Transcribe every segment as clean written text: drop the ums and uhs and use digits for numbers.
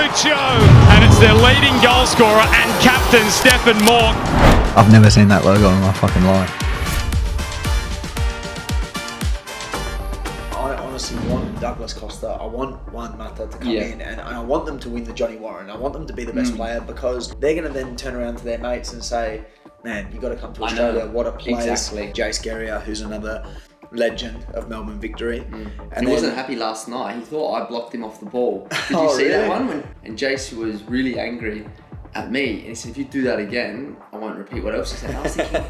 Garuccio, and it's their leading goal scorer and captain, Stefan Mauk. I've never seen that logo in my fucking life. I honestly want Douglas Costa. I want Juan Mata to come in, and I want them to win the Johnny Warren. I want them to be the best player, because they're going to then turn around to their mates and say, man, you got to come to Australia. What a player. Exactly. Jace Garuccio, who's another legend of Melbourne Victory. And he wasn't happy last night. He thought I blocked him off the ball. Did you see that one? And Jace was really angry at me, and he said, if you do that again, I won't repeat what else he said. I was thinking,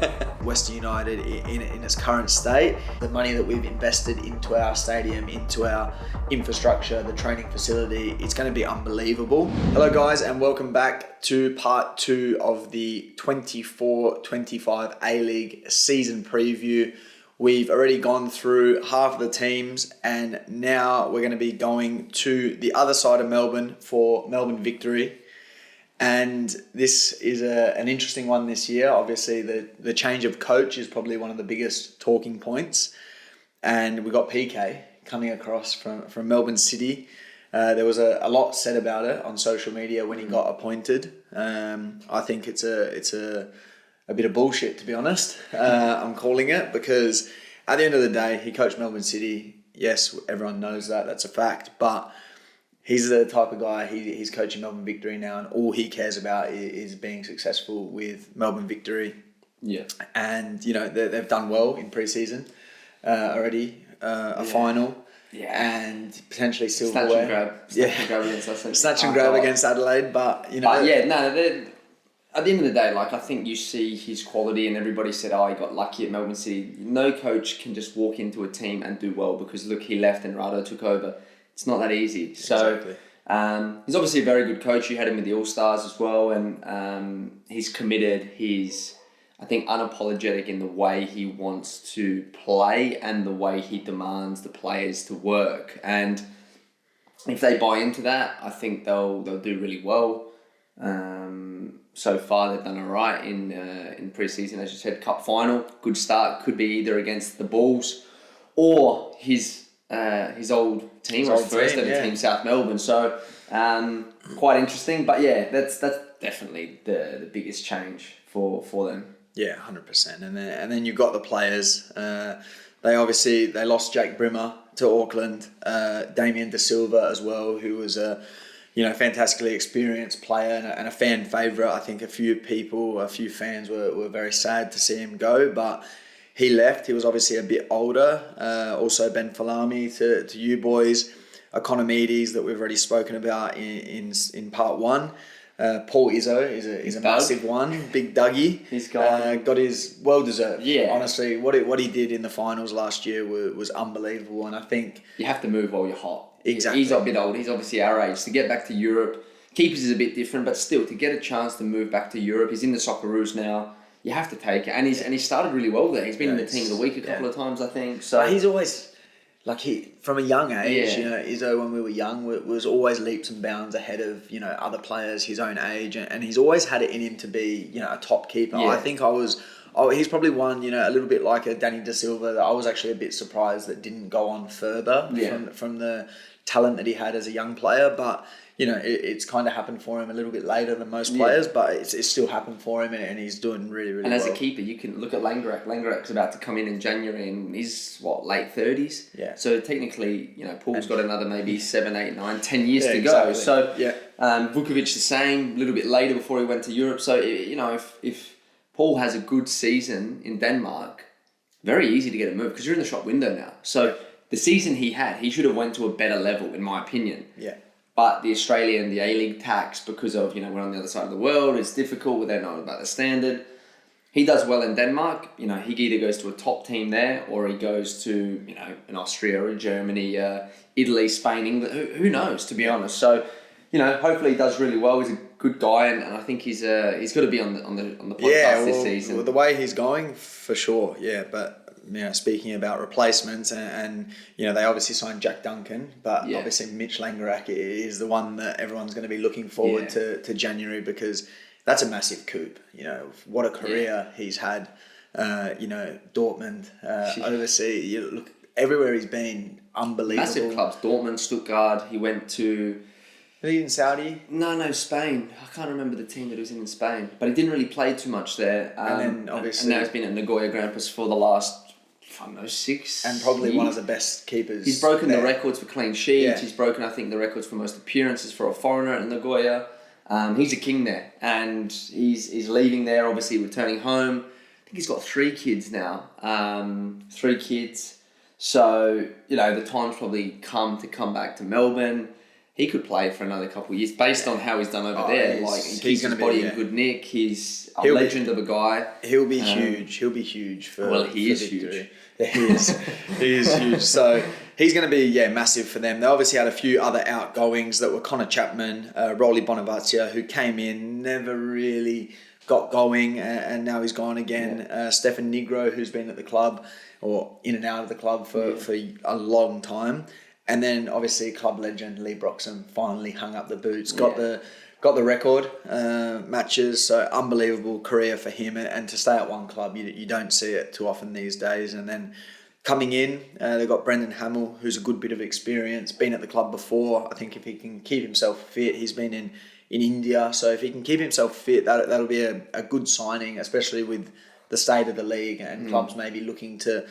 Western United in its current state, the money that we've invested into our stadium, into our infrastructure, the training facility, it's going to be unbelievable. Hello guys, and welcome back to part 2 of the 24-25 A-League season preview. We've already gone through half of the teams, and now we're going to be going to the other side of Melbourne for Melbourne Victory. And this is an interesting one this year. Obviously, the change of coach is probably one of the biggest talking points. And we got PK coming across from Melbourne City. There was a lot said about it on social media when he got appointed. I think it's a bit of bullshit, to be honest. I'm calling it, because at the end of the day, he coached Melbourne City. Yes, everyone knows that. That's a fact. But he's the type of guy, he's coaching Melbourne Victory now, and all he cares about is being successful with Melbourne Victory. yeah. And, you know, they've done well in pre-season already, a final, and potentially silverware. Snatch and grab against us. Snatch and grab against Adelaide, but, you know. But yeah, no, at the end of the day, like, I think you see his quality, and everybody said, he got lucky at Melbourne City. No coach can just walk into a team and do well, because look, he left and Rado took over. It's not that easy. So Exactly. He's obviously a very good coach. You had him with the All-Stars as well, and he's committed. He's, I think, unapologetic in the way he wants to play and the way he demands the players to work. And if they buy into that, I think they'll do really well. So far, they've done all right in pre-season. As you said, cup final, good start. Could be either against the Bulls or his old team, or his first ever team, South Melbourne. So quite interesting. But yeah, that's definitely the biggest change for them. Yeah, 100%. And then you've got the players. They lost Jake Brimmer to Auckland. Damien De Silva as well, who was a fantastically experienced player and a fan favourite. I think a few fans were very sad to see him go, but he left. He was obviously a bit older. Also Ben Falami to you boys. Economides that we've already spoken about in part 1. Paul Izzo is a massive one. Big Dougie. He's got his well-deserved. Yeah. Honestly, what he did in the finals last year was unbelievable. And I think you have to move while you're hot. Exactly. He's a bit old. He's obviously our age. To get back to Europe, keepers is a bit different, but still, to get a chance to move back to Europe, he's in the Socceroos now. You have to take it, and he started really well there. He's been in the team of the week a couple of times, I think. So but he's always from a young age. You know, Izzo, when we were young, was always leaps and bounds ahead of other players his own age, and he's always had it in him to be a top keeper. Yeah. I think he's probably one a little bit like a Danny De Silva that I was actually a bit surprised that didn't go on further from the talent that he had as a young player, but. It's kind of happened for him a little bit later than most players, but it's still happened for him, and he's doing really, really well. And as a keeper, you can look at Langerak. Langerak's about to come in January, and he's, late 30s? Yeah. So technically, Paul's got another maybe 7, 8, 9, 10 years to go. Exactly. So yeah. Vukovic the same, a little bit later before he went to Europe. So, if Paul has a good season in Denmark, very easy to get a move, because you're in the shop window now. So the season he had, he should have went to a better level, in my opinion. Yeah. But the Australian, the A-League tax, because of, we're on the other side of the world, it's difficult, they don't know about the standard. He does well in Denmark. He either goes to a top team there, or he goes to, an Austria or Germany, Italy, Spain, England, who knows, to be honest. So, hopefully he does really well. He's a good guy, and I think he's got to be on the podcast this season. Well, the way he's going, for sure, yeah, but... speaking about replacements and they obviously signed Jack Duncan, but obviously Mitch Langerak is the one that everyone's going to be looking forward to January, because that's a massive coup. What a career he's had. Dortmund, overseas. You look everywhere he's been, unbelievable. Massive clubs, Dortmund, Stuttgart. He went to he in Saudi? No, Spain. I can't remember the team that he was in Spain, but he didn't really play too much there. And then obviously, and now he's been at Nagoya Grampus for the last, I don't know, 6 and probably years. one of the best keepers. He's broken there. the records for clean sheets. Yeah. He's broken, I think, the records for most appearances for a foreigner at Nagoya. He's a king there, and he's leaving there. Obviously, returning home. I think he's got 3 kids now. 3 kids. So the time's probably come to come back to Melbourne. He could play for another couple of years based on how he's done over there. Like, he keeps his body in good nick. He's a legend of a guy. He'll be huge. He'll be huge for. Well, he is Victory. huge. Yeah, he is. He is huge. So he's going to be massive for them. They obviously had a few other outgoings that were Connor Chapman, Rolly Bonavazia, who came in, never really got going, and now he's gone again. Stefan Negro, who's been at the club or in and out of the club for a long time. And then obviously club legend Lee Broxham finally hung up the boots, got the record matches. So unbelievable career for him, and to stay at one club, you don't see it too often these days. And then coming in, they've got Brendan Hamill, who's a good bit of experience, been at the club before. I think if he can keep himself fit, he's been in India, so if he can keep himself fit, that'll be a good signing, especially with the state of the league and clubs maybe looking to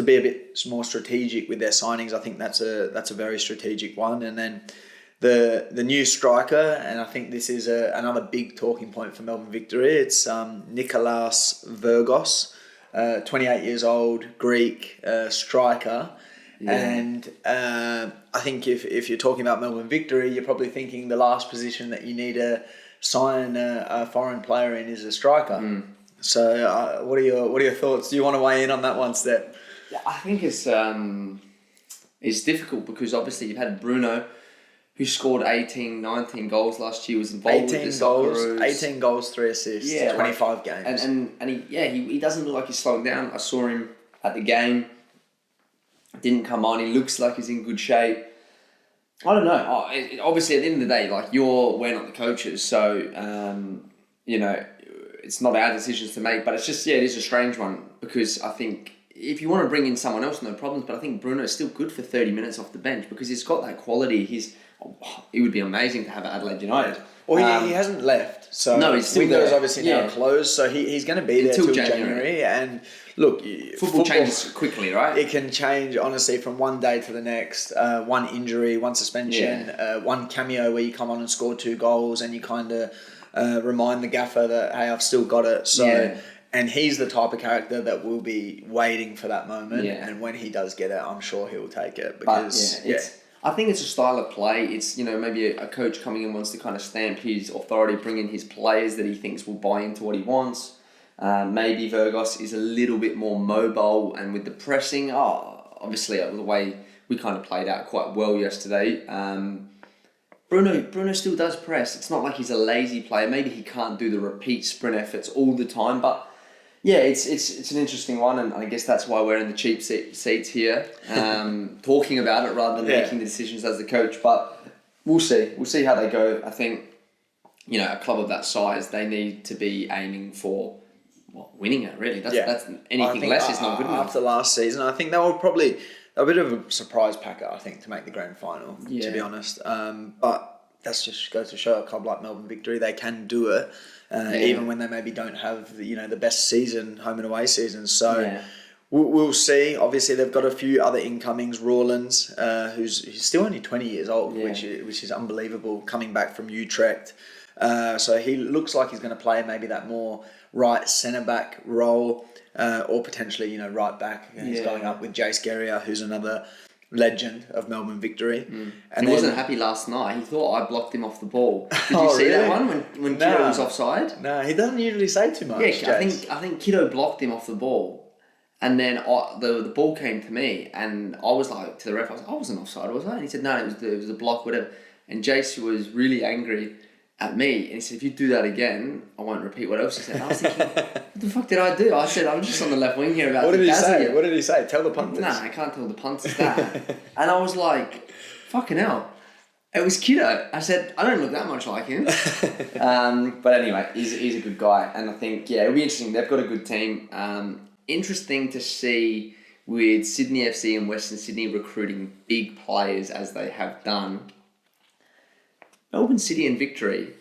be a bit more strategic with their signings. I think that's a very strategic one. And then the new striker, and I think this is another big talking point for Melbourne Victory. It's Nikolaos Vergos, 28 years old, Greek striker. Yeah. And I think if you're talking about Melbourne Victory, you're probably thinking the last position that you need to sign a foreign player in is a striker. So what are your thoughts? Do you want to weigh in on that one, Step? Yeah, I think it's difficult because obviously you've had Bruno, who scored 18, 19 goals last year, was involved with the Socceroos. 18 goals, 3 assists, 25 games. And he doesn't look like he's slowing down. I saw him at the game. Didn't come on. He looks like he's in good shape. I don't know. Obviously, at the end of the day, like we're not the coaches, so it's not our decisions to make. But it's just it is a strange one because I think if you want to bring in someone else, no problems. But I think Bruno is still good for 30 minutes off the bench because he's got that quality. It would be amazing to have at Adelaide United. Well, he hasn't left, so no, he's still window's there. obviously now closed, so he's going to be there until January. And look, football changes quickly, right? It can change honestly from one day to the next. One injury, one suspension, one cameo where you come on and score 2 goals, and you kind of remind the gaffer that hey, I've still got it. So. And he's the type of character that will be waiting for that moment. Yeah. And when he does get it, I'm sure he'll take it because I think it's a style of play. It's maybe a coach coming in wants to kind of stamp his authority, bring in his players that he thinks will buy into what he wants. Maybe Vergos is a little bit more mobile, and with the pressing, obviously the way we kind of played out quite well yesterday. Bruno still does press. It's not like he's a lazy player. Maybe he can't do the repeat sprint efforts all the time, but yeah, it's an interesting one, and I guess that's why we're in the cheap seats here, talking about it rather than making the decisions as the coach. But we'll see. We'll see how they go. I think, a club of that size, they need to be aiming for winning it. Really, that's anything less is not good enough. After last season, I think they were probably a bit of a surprise packer. I think to make the grand final, to be honest. But that's just goes to show a club like Melbourne Victory, they can do it. Even when they maybe don't have the best season, home and away seasons. So we'll see. Obviously, they've got a few other incomings. Rawlins, who's still only 20 years old, which is unbelievable, coming back from Utrecht. So he looks like he's going to play maybe that more right centre-back role or potentially, right back. He's going up with Jace Guerrier, who's another legend of Melbourne Victory. And he wasn't happy last night. He thought I blocked him off the ball. Did you see that one when Kiddo was offside? No, he doesn't usually say too much. Yeah, I think Kiddo blocked him off the ball, and then the ball came to me, and I was like to the ref, I wasn't offside, was I? And he said no, it was a block, whatever. And Jace was really angry at me, and he said, if you do that again, I won't repeat what else he said. And I was thinking, what the fuck did I do? I said, I'm just on the left wing here about What did he say? you. What did he say? Tell the punters. Nah, I can't tell the punters that. And I was like, fucking hell. It was Kiddo. I said, I don't look that much like him. But anyway, he's a good guy. And I think, it'll be interesting. They've got a good team. Interesting to see with Sydney FC and Western Sydney recruiting big players as they have done. Melbourne City and Victory,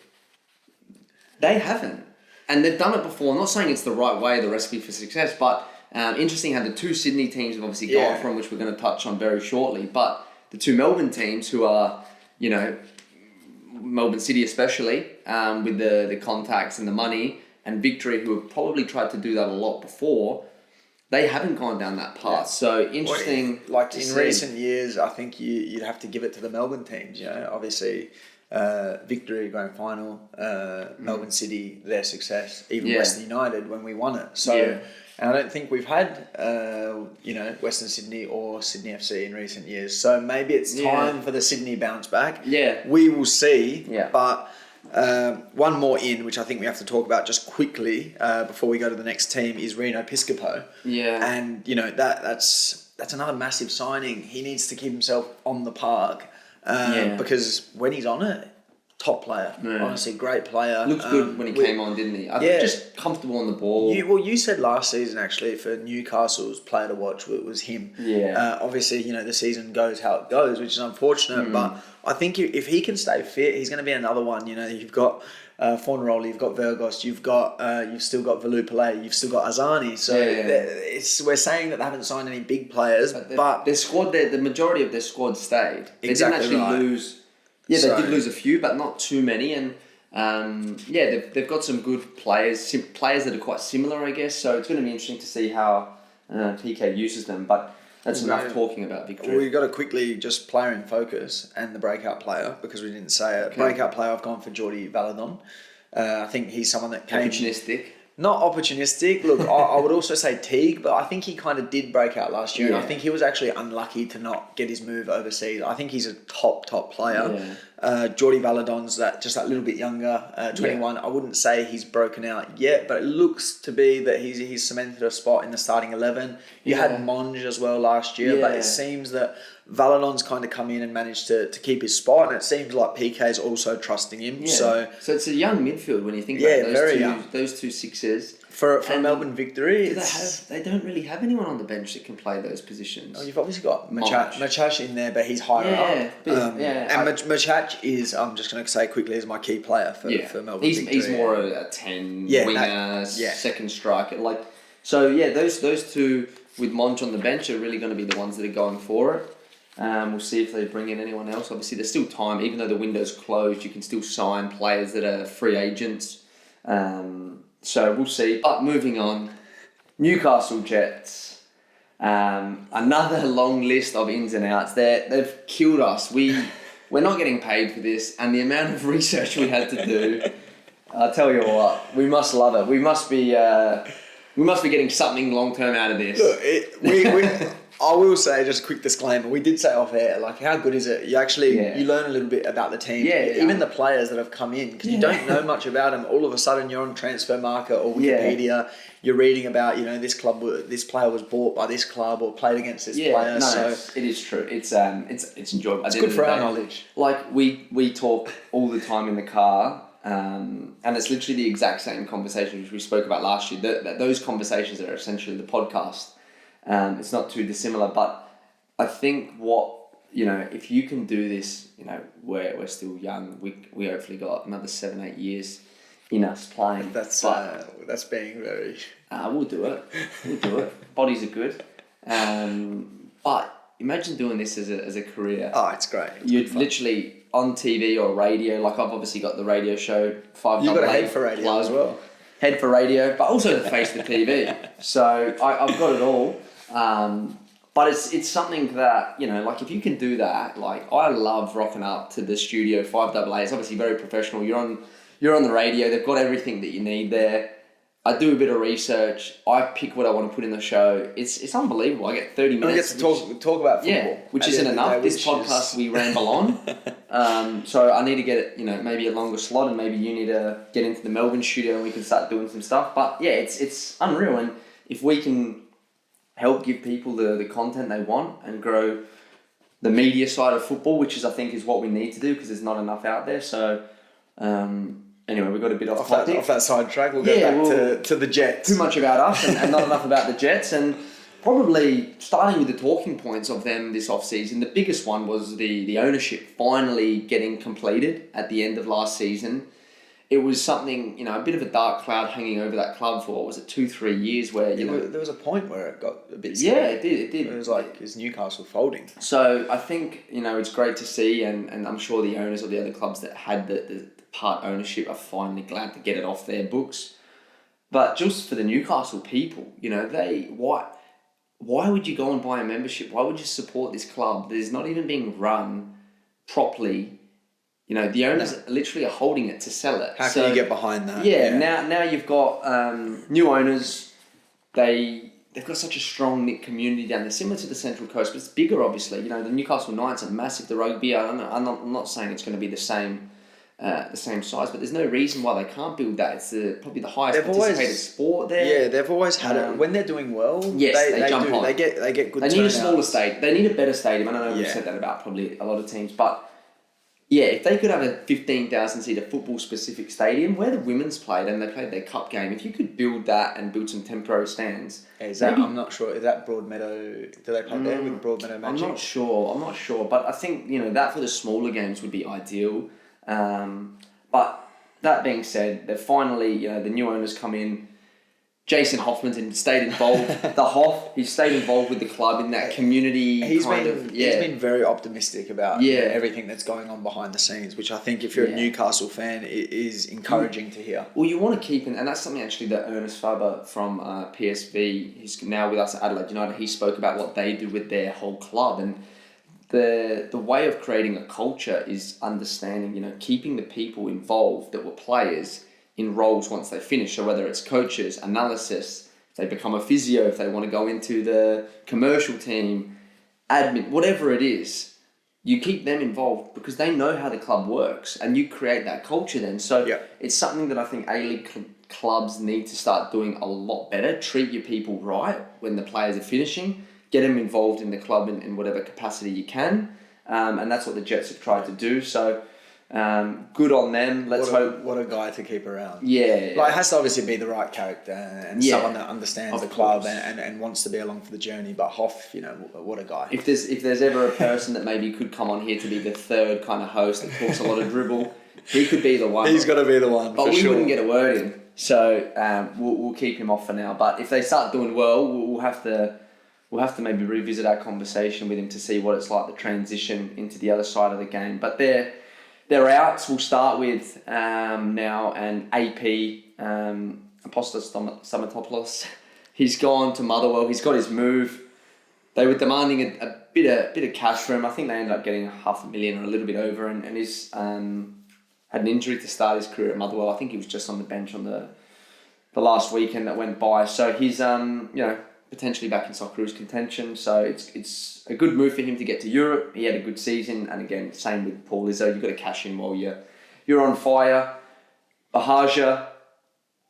they haven't. And they've done it before. I'm not saying it's the right way, the recipe for success, but interesting how the two Sydney teams have obviously gone from, which we're going to touch on very shortly. But the two Melbourne teams who are, you know, Melbourne City especially, with the contacts and the money, and Victory, who have probably tried to do that a lot before, they haven't gone down that path. Yeah. So interesting. Like in recent years, I think you'd have to give it to the Melbourne teams. You know, obviously, Victory grand final, Melbourne City their success, even Western United when we won it. So, and I don't think we've had Western Sydney or Sydney FC in recent years. So maybe it's time for the Sydney bounce back. Yeah, we will see. Yeah, but. One more in, which I think we have to talk about just quickly before we go to the next team, is Reno Piscopo. Yeah, and you know that's another massive signing. He needs to keep himself on the park because when he's on it, top player. Yeah. Honestly, great player. Looks good when he came on, didn't he? I think just comfortable on the ball. You said last season actually for Newcastle's player to watch was him. Yeah. Obviously, you know the season goes how it goes, which is unfortunate, but. I think if he can stay fit, he's going to be another one. You know, you've got Fornaroli, you've got Vergos, you've still got Valupale, you've still got Azani. So we're saying that they haven't signed any big players, but their squad, the majority of their squad stayed. They didn't actually lose. Yeah, they did lose a few, but not too many. And they've got some good players that are quite similar, I guess. So it's going to be interesting to see how PK uses them, but. That's enough talking about Victory. We've got to quickly just player in focus and the breakout player because we didn't say it. Okay. Breakout player, I've gone for Jordi Valadon. I think he's someone that came... Opportunistic. Not opportunistic. Look, I would also say Teague, but I think he kind of did break out last year. Yeah. And I think he was actually unlucky to not get his move overseas. I think he's a top player. Yeah. Jordi Valadon's that little bit younger, 21. I wouldn't say he's broken out yet, but it looks to be that he's cemented a spot in the starting 11. You had Monge as well last year, but it seems that Valadon's kind of come in and managed to keep his spot, and it seems like PK's also trusting him. Yeah. So it's a young midfield when you think about those two sixes. For Melbourne Victory, they don't really have anyone on the bench that can play those positions. Oh, you've obviously got Machach in there, but he's higher up. And Machach is, I'm just going to say quickly, is my key player for Melbourne Victory. He's more a 10 winger, second striker. Those two with Monch on the bench are really going to be the ones that are going for it. We'll see if they bring in anyone else. Obviously, there's still time. Even though the window's closed, you can still sign players that are free agents. So we'll see. But moving on, Newcastle Jets. Another long list of ins and outs. They've killed us. We're not getting paid for this, and the amount of research we had to do. I'll tell you what, we must love it. We must be getting something long term out of this. Look, I will say, just a quick disclaimer, we did say off air, like, how good is it? You actually, you learn a little bit about the team. Even the players that have come in, because you don't know much about them. All of a sudden, you're on Transfer Market or Wikipedia, you're reading about, this player was bought by this club or played against this player. No, it is true. It's enjoyable. It's good for our knowledge. Like, we talk all the time in the car, and it's literally the exact same conversation which we spoke about last year. Those conversations are essentially the podcast. It's not too dissimilar, but I think if you can do this, we're still young. We hopefully got another 7-8 years in us playing. That's being very. We'll do it. Bodies are good, but imagine doing this as a career. Oh, it's great. You're literally on TV or radio. Like I've obviously got the radio show 5. You've got a head for radio as well. Head for radio, but also the face for TV. So I've got it all. But it's something that, if you can do that, I love rocking up to the studio 5AA. It's obviously very professional. You're on the radio. They've got everything that you need there. I do a bit of research. I pick what I want to put in the show. It's unbelievable. I get 30 minutes. I get to talk about football. Yeah, which isn't enough. This podcast we ramble on. So I need to get it, maybe a longer slot, and maybe you need to get into the Melbourne studio and we can start doing some stuff. But yeah, it's unreal. And if we can help give people the content they want and grow the media side of football, which I think is what we need to do because there's not enough out there. So anyway, we got a bit off that side track. We'll go back to the Jets. Too much about us and not enough about the Jets. And probably starting with the talking points of them this off-season, the biggest one was the ownership finally getting completed at the end of last season. It was something, you know, a bit of a dark cloud hanging over that club for, what was it, 2-3 years where, there was a point where it got a bit Yeah, scary. it did. It was like, is Newcastle folding? So I think, you know, it's great to see, and I'm sure the owners of the other clubs that had the part ownership are finally glad to get it off their books. But just for the Newcastle people, you know, why would you go and buy a membership? Why would you support this club that is not even being run properly? You know, the owners literally are holding it to sell it. How can you get behind that? Yeah, now you've got new owners. They've got such a strong knit community down there, similar to the Central Coast, but it's bigger, obviously. You know, the Newcastle Knights are massive. The rugby, I'm not saying it's going to be the same size, but there's no reason why they can't build that. It's probably the highest participated sport there. Yeah, they've always had it. When they're doing well, yes, they jump on. They get good. They need a smaller stadium. They need a better stadium. I don't know if we've said that about probably a lot of teams, but yeah, if they could have a 15,000-seater football-specific stadium where the women's played and they played their cup game, if you could build that and build some temporary stands... I'm not sure. Is that Broadmeadow... Do they play there with Broadmeadow Magic? I'm not sure. But I think, you know, that for the smaller games would be ideal. But that being said, they're finally, you know, the new owners come in. Jason Hoffman's stayed involved. He stayed involved with the club in that community. He's been very optimistic about everything that's going on behind the scenes, which I think if you're a Newcastle fan, it is encouraging to hear. Well, you want to keep, and that's something actually that Ernest Faber from PSV, he's now with us at Adelaide United, he spoke about what they do with their whole club, and the way of creating a culture is understanding, you know, keeping the people involved that were players in roles once they finish. So whether it's coaches, analysis, if they become a physio, if they want to go into the commercial team, admin, whatever it is, you keep them involved because they know how the club works and you create that culture then. So it's something that I think A-League clubs need to start doing a lot better. Treat your people right when the players are finishing. Get them involved in the club in whatever capacity you can. And that's what the Jets have tried to do. So good on them. Let's hope. What a guy to keep around. Yeah. Like, it has to obviously be the right character and someone that understands the club and wants to be along for the journey. But Hoff, you know, what a guy. If there's ever a person that maybe could come on here to be the third kind of host that talks a lot of dribble, he could be the one. He's got to be the one. But we wouldn't get a word in. So we'll keep him off for now. But if they start doing well, we'll have to maybe revisit our conversation with him to see what it's like, the transition into the other side of the game. But their outs, we'll start with now, and AP, Apostos Stamatopoulos. He's gone to Motherwell. He's got his move. They were demanding a bit of cash for him. I think they ended up getting $500,000 or a little bit over, and he's had an injury to start his career at Motherwell. I think he was just on the bench on the last weekend that went by. So he's potentially back in Socceroos contention. So it's a good move for him to get to Europe. He had a good season, and again, same with Paul Izzo. You've got to cash in while you're on fire. Bahaja,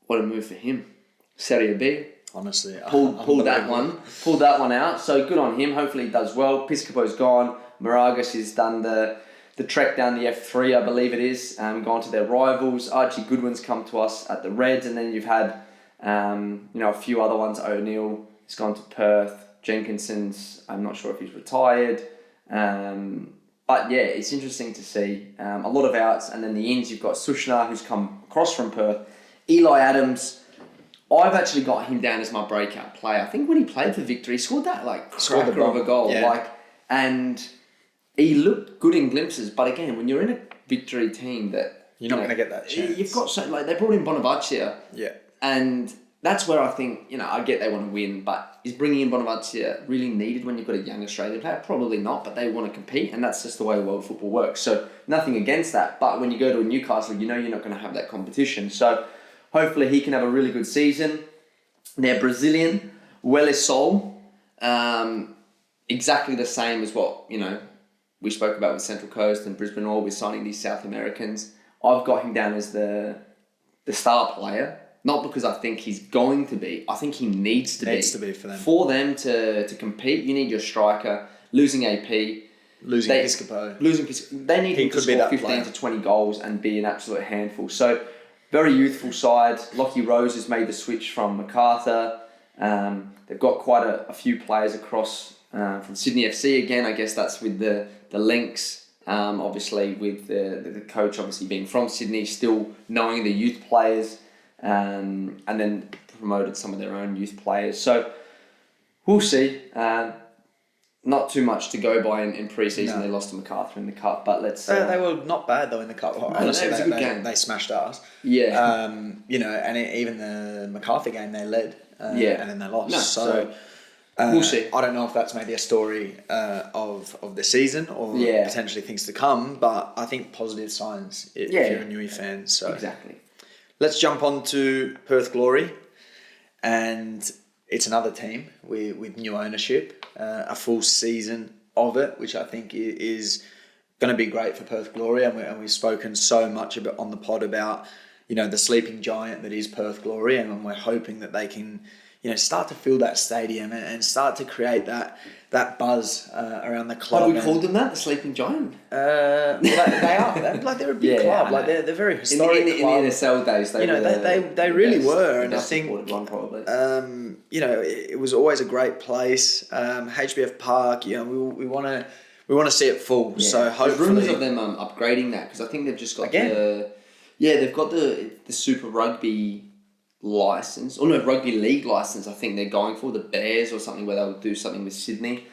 what a move for him. Serie B. Honestly, pulled that one out. So good on him. Hopefully he does well. Piscopo's gone. Moragas has done the trek down the F3, I believe it is. Gone to their rivals. Archie Goodwin's come to us at the Reds, and then you've had a few other ones. O'Neill has gone to Perth. Jenkinson's, I'm not sure if he's retired. But yeah, it's interesting to see. A lot of outs, and then the ins, you've got Sushna, who's come across from Perth. Eli Adams, I've actually got him down as my breakout player. I think when he played for Victory, he scored that cracker of a goal. Yeah. And he looked good in glimpses, but again, when you're in a Victory team that... You're not going to get that chance. You've got they brought in Bonavaccia. Yeah. And that's where I think, I get they want to win, but is bringing in Bonavaccia really needed when you've got a young Australian player? Probably not, but they want to compete, and that's just the way world football works. So nothing against that, but when you go to a Newcastle, you're not going to have that competition. So hopefully he can have a really good season. They're Brazilian, Wellington, exactly the same as what, we spoke about with Central Coast and Brisbane All with signing these South Americans. I've got him down as the star player. Not because I think he's going to be. I think he needs to be for them. For them to compete, you need your striker. Losing AP. Losing Piscopo. They need him to score 15 to 20 goals and be an absolute handful. So, very youthful side. Lockie Rose has made the switch from MacArthur. They've got quite a few players across from Sydney FC again. I guess that's with the links. Obviously, with the coach obviously being from Sydney, still knowing the youth players, and then promoted some of their own youth players. So we'll see. Not too much to go by in pre-season. No. They lost to MacArthur in the cup, but let's. They were not bad though in the cup. Honestly, it was a good game. They smashed us. Yeah. And even the MacArthur game, they led. And then they lost. No, so we'll see. I don't know if that's maybe a story of the season or potentially things to come, but I think positive signs if you're a Newey fan. So exactly. Let's jump on to Perth Glory, and it's another team with new ownership, a full season of it, which I think is going to be great for Perth Glory, and we've spoken so much about on the pod about the sleeping giant that is Perth Glory, and we're hoping that they can start to fill that stadium and start to create that buzz around the club. Have we called them that, the sleeping giant? Well, they are. They're a big club. Like they're very historic. In the NSL days, they really were, and I think one probably. It was always a great place. HBF Park. We want to see it full. Yeah. So hopefully, There's rumours of them upgrading that, because I think they've just got they've got the Super Rugby license, or no, Rugby League license. I think they're going for the Bears or something, where they'll do something with Sydney,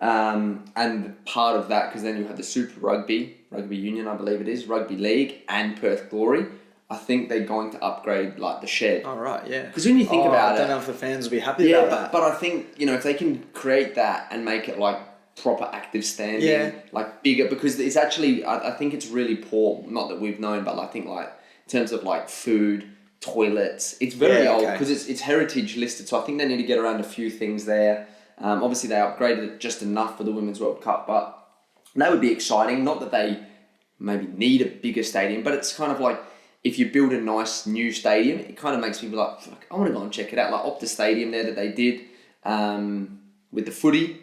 and part of that, because then you have the Super Rugby Union, I believe it is, Rugby League and Perth Glory. I think they're going to upgrade like the shed. Oh right, yeah. Because when you think about it, I don't know if the fans will be happy about that. But I think if they can create that and make it like proper active standing, like bigger, because it's actually I think it's really poor. Not that we've known, but I think like in terms of like food, toilets, it's very old because it's heritage listed. So I think they need to get around a few things there. Obviously they upgraded it just enough for the Women's World Cup, but that would be exciting. Not that they maybe need a bigger stadium, but it's kind of like if you build a nice new stadium, it kind of makes people like, fuck, I want to go and check it out. Like Optus Stadium there that they did with the footy,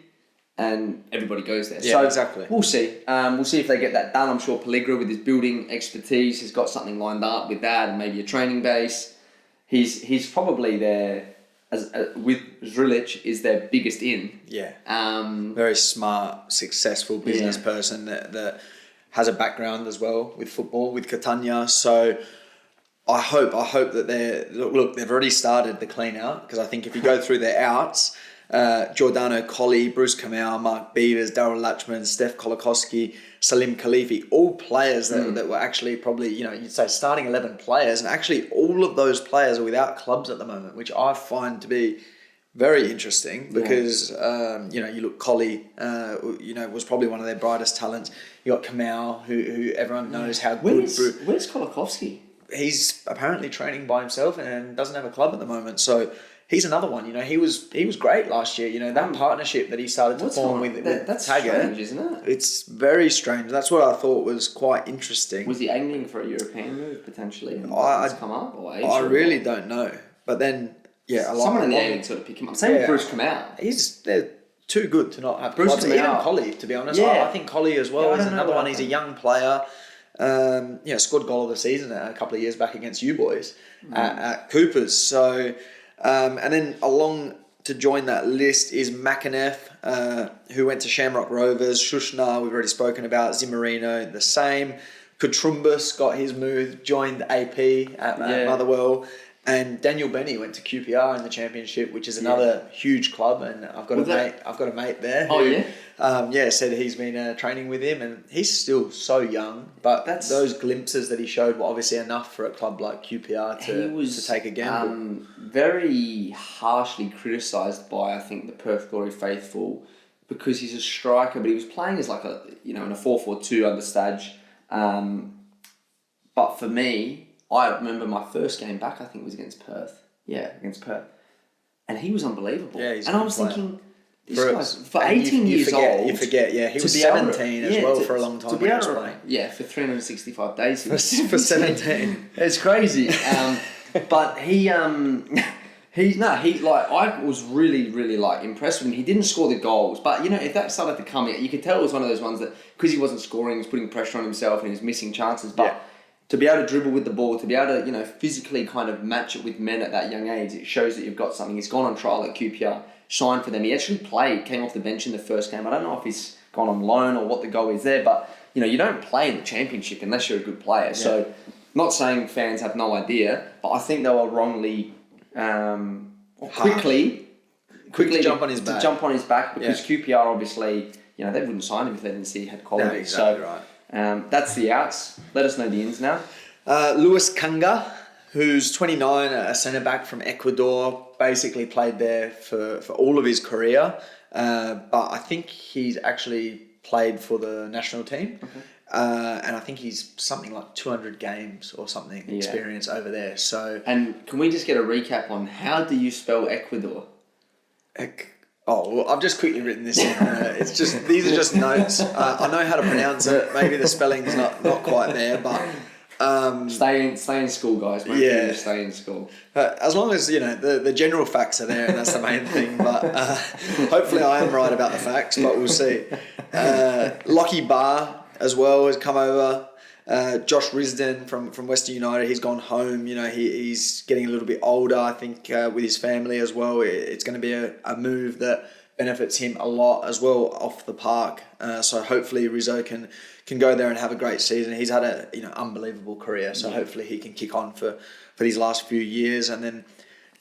and everybody goes there. Yeah, so exactly. We'll see. We'll see if they get that done. I'm sure Pelligra, with his building expertise, has got something lined up with that, and maybe a training base. He's probably there with Zrilic is their biggest in. Yeah. Very smart, successful business person that has a background as well with football, with Catania. So I hope that they've already started the clean out, because I think if you go through their outs, Giordano Colley, Bruce Kamau, Mark Beavers, Daryl Latchman, Steph Kolakowski, Salim Khalifi, all players that were actually probably, you'd say starting 11 players, and actually all of those players are without clubs at the moment, which I find to be very interesting, because, you look, Colley, was probably one of their brightest talents. You got Kamau, who everyone knows how good. Where's Kolakowski? He's apparently training by himself and doesn't have a club at the moment, so he's another one. He was great last year. That partnership that he started to form with that's Taggart. strange, isn't it? It's very strange. That's what I thought was quite interesting. Was he angling for a European move potentially? Come up, or I really don't know. But then, someone in the A League sort of pick him up. Same with Bruce Kamau. They're too good to not have Bruce clubs. Kamau. Even Colley, to be honest. Yeah. I think Colley as well is another one. He's a that. young player. Scored goal of the season a couple of years back against you boys at Coopers. So, and then along to join that list is Makanef, who went to Shamrock Rovers. Shushnar, we've already spoken about. Zimmerino, the same. Kutrumbus got his move, joined AP at Motherwell. And Daniel Benny went to QPR in the Championship, which is another huge club, and I've got a mate there. Who, said he's been training with him, and he's still so young. But those glimpses that he showed were obviously enough for a club like QPR to take a gamble. Very harshly criticised by, I think, the Perth Glory faithful, because he's a striker, but he was playing as like in a 4-4-2 under Stadge. But for me, I remember my first game back, I think it was against Perth. Yeah, against Perth. And he was unbelievable. Yeah, and I was thinking, this guy's for 18 years old. You forget, he was 17 as well for a long time when he was playing. Yeah, for 365 days. For 17. It's crazy. But I was really, really impressed with him. He didn't score the goals, but if that started to come in, you could tell it was one of those ones that, because he wasn't scoring, he was putting pressure on himself and he was missing chances. But to be able to dribble with the ball, to be able to, physically kind of match it with men at that young age, it shows that you've got something. He's gone on trial at QPR, signed for them. He actually came off the bench in the first game. I don't know if he's gone on loan or what the goal is there, but, you don't play in the championship unless you're a good player. Yeah. So, not saying fans have no idea, but I think they were wrongly, quickly jump on his back. To jump on his back because QPR obviously, they wouldn't sign him if they didn't see he had quality. Yeah, exactly right. That's the outs. Let us know the ins now. Luis Kanga, who's 29, a centre-back from Ecuador, basically played there for all of his career. But I think he's actually played for the national team. Okay. And I think he's something like 200 games or something experience over there. So, and can we just get a recap on how do you spell Ecuador? Well, I've just quickly written this in. It's just, these are just notes. I know how to pronounce it. Maybe the spelling's not quite there, but stay in school, guys. Make sure you stay in school. As long as the general facts are there, and that's the main thing. But hopefully, I am right about the facts. But we'll see. Lockie Barr as well has come over. Josh Risden from Western United, he's gone home. He's getting a little bit older. I think with his family as well, it's going to be a move that benefits him a lot as well off the park. So hopefully Rizzo can go there and have a great season. He's had a unbelievable career. So hopefully he can kick on for these last few years. And then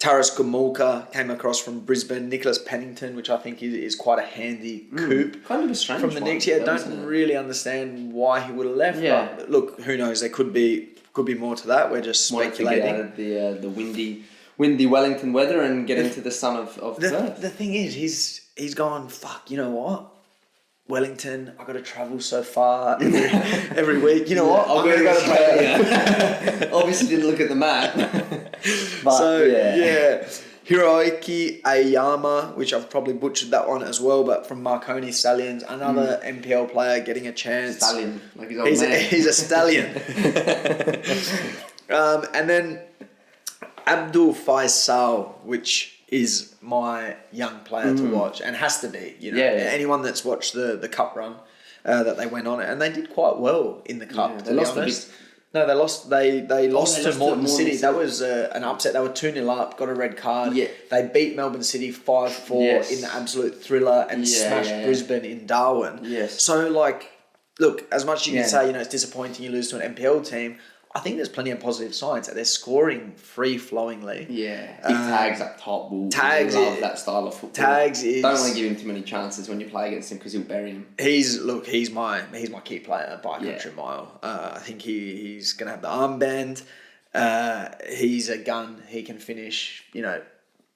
Taras Gomulka came across from Brisbane. Nicholas Pennington, which I think is quite a handy coup. Kind of a strange from the Knicks. Yeah, don't really understand why he would have left. Yeah. But look, who knows? There could be more to that. We're just speculating. To get out of the windy Wellington weather and get into the sun of Perth. The thing is, he's gone, fuck, you know what? Wellington, I got to travel so far every week. You know what? I'm going to go to Perth. Obviously didn't look at the map. But, Hiroiki Ayama, which I've probably butchered that one as well, but from Marconi Stallions, another NPL player getting a chance. Stallion, like his old man. He's a stallion. And then Abdul Faisal, which is my young player to watch and has to be. Anyone that's watched the cup run that they went on, and they did quite well in the cup. They lost No, they lost. They lost to Melbourne City. That was an upset. They were 2-0 up, got a red card. Yeah. They beat Melbourne City 5-4 in the absolute thriller and smashed Brisbane in Darwin. Yes. So, look, as much as you can say, it's disappointing you lose to an NPL team, I think there's plenty of positive signs that they're scoring free-flowingly. Yeah. Big Tags up top. Tags love that style of football. Tags is... Don't want to give him too many chances when you play against him because he'll bury him. He's my key player by a country mile. I think he's going to have the armband. He's a gun. He can finish,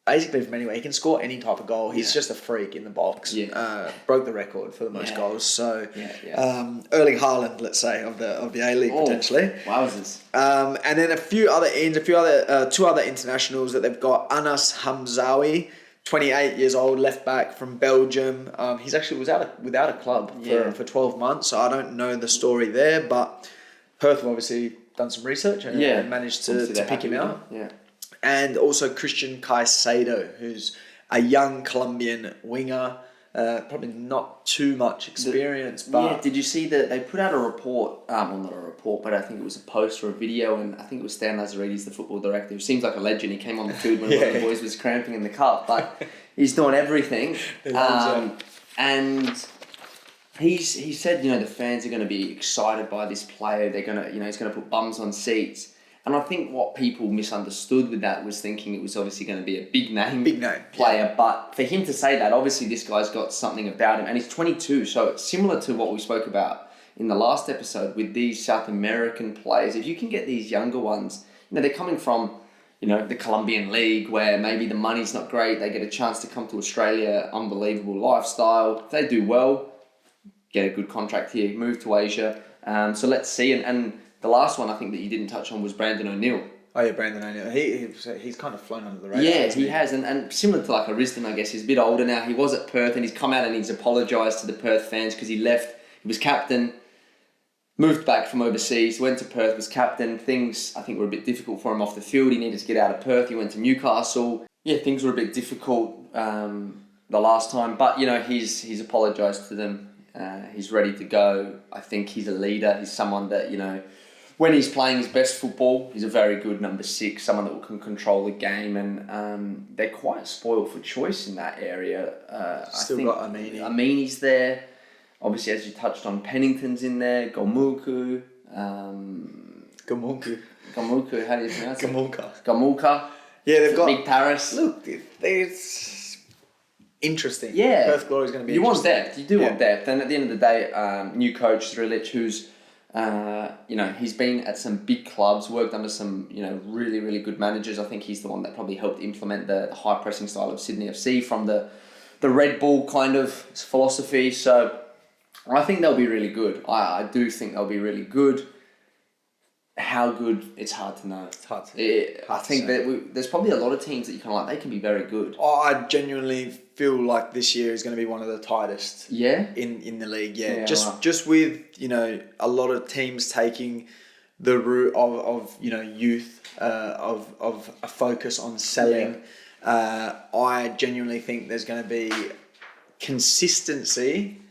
basically from anywhere. He can score any type of goal. He's just a freak in the box. Yeah. Broke the record for the most goals. So, Erling Haaland, let's say, of the A-League potentially. Wowzers. And then two other internationals that they've got. Anas Hamzawi, 28 years old, left back from Belgium. He's actually was without a club for 12 months, so I don't know the story there, but Perth have obviously done some research and managed to pick him out. Yeah. And also Christian Caicedo, who's a young Colombian winger, probably not too much experience. But did you see that they put out a report? Well, not a report, but I think it was a post or a video, and I think it was Stan Lazaridis, the football director, who seems like a legend. He came on the field when one of the boys was cramping in the cup, but he's doing everything. And he said, the fans are going to be excited by this player. They're going to, he's going to put bums on seats. And I think what people misunderstood with that was thinking it was obviously going to be a big name player. Yeah. But for him to say that, obviously this guy's got something about him. And he's 22, so it's similar to what we spoke about in the last episode with these South American players. If you can get these younger ones, they're coming from, the Colombian League where maybe the money's not great. They get a chance to come to Australia, unbelievable lifestyle. If they do well, get a good contract here, move to Asia. So let's see. And the last one I think that you didn't touch on was Brandon O'Neill. Oh yeah, Brandon O'Neill. He's kind of flown under the radar. Yeah, he has. And similar to like a Risden, I guess, he's a bit older now. He was at Perth and he's come out and he's apologised to the Perth fans because he left. He was captain, moved back from overseas, went to Perth, was captain. Things, I think, were a bit difficult for him off the field. He needed to get out of Perth. He went to Newcastle. Yeah, things were a bit difficult the last time. But, he's apologised to them. He's ready to go. I think he's a leader. He's someone that, when he's playing his best football, he's a very good number 6, someone that can control the game, and they're quite spoiled for choice in that area. Still got Amini. Amini's there. Obviously, as you touched on, Pennington's in there. Gamuku. Gamuku. Gamuku, how do you pronounce it? Gamulka. Yeah, they've got... Big Paris. Look, it's interesting. Yeah. Perth Glory is going to be You want interesting. depth. You do want depth. And at the end of the day, new coach, Zrilic, who's... he's been at some big clubs, worked under some, really, really good managers. I think he's the one that probably helped implement the high pressing style of Sydney FC from the Red Bull kind of philosophy. So I think they'll be really good. I do think they'll be really good. How good, it's hard to know. It's hard to I think that there's probably a lot of teams that you kind of like, they can be very good. I genuinely feel like this year is going to be one of the tightest in the league. Yeah, just with, a lot of teams taking the route of youth, of a focus on selling. I genuinely think there's going to be consistency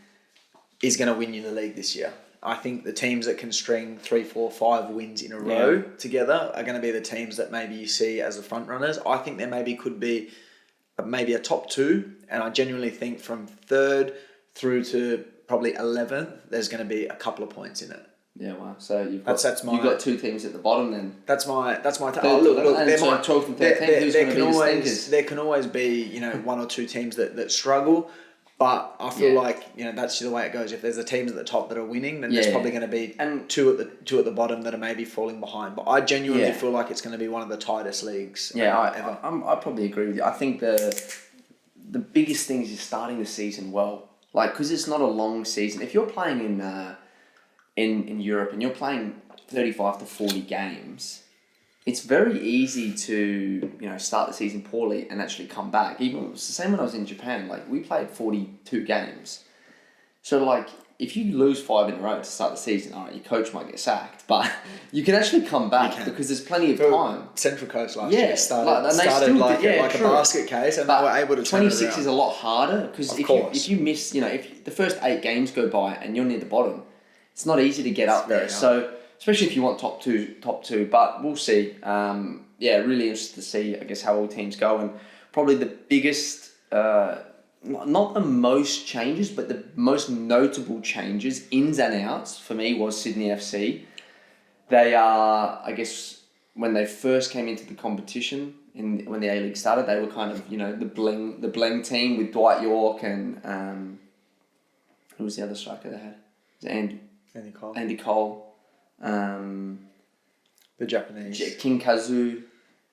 is going to win you the league this year. I think the teams that can string 3, 4, 5 wins in a row together are going to be the teams that maybe you see as the front runners. I think there could be a top 2, and I genuinely think from 3rd through to probably 11th, there's going to be a couple of points in it. Yeah, wow. So you've got 2 teams at the bottom then. That's my look, there might 12th and 13th, who's going to be the stinkers? There can always be, 1 or 2 teams that struggle. But I feel like, that's the way it goes. If there's the teams at the top that are winning, then there's probably going to be two at the bottom that are maybe falling behind. But I genuinely feel like it's going to be one of the tightest leagues ever. I probably agree with you. I think the biggest thing is you're starting the season well. Because it's not a long season. If you're playing in Europe and you're playing 35 to 40 games, it's very easy to, start the season poorly and actually come back. Even it's the same when I was in Japan. We played 42 games. So, if you lose 5 in a row to start the season, all right, your coach might get sacked, but you can actually come back because there's plenty of time. Central Coast last year started a basket case, and they were able to turn 26 it around. is a lot harder because if you miss, if the first 8 games go by and you're near the bottom, it's not easy to get up there. Hard. So, especially if you want top two, but we'll see. Really interested to see, I guess, how all teams go, and probably the biggest, not the most changes, but the most notable changes, ins and outs for me was Sydney FC. They are, I guess, when they first came into the competition, when the A-League started, they were kind of, the bling team with Dwight York and who was the other striker they had? It was Andy Cole. The Japanese King Kazu.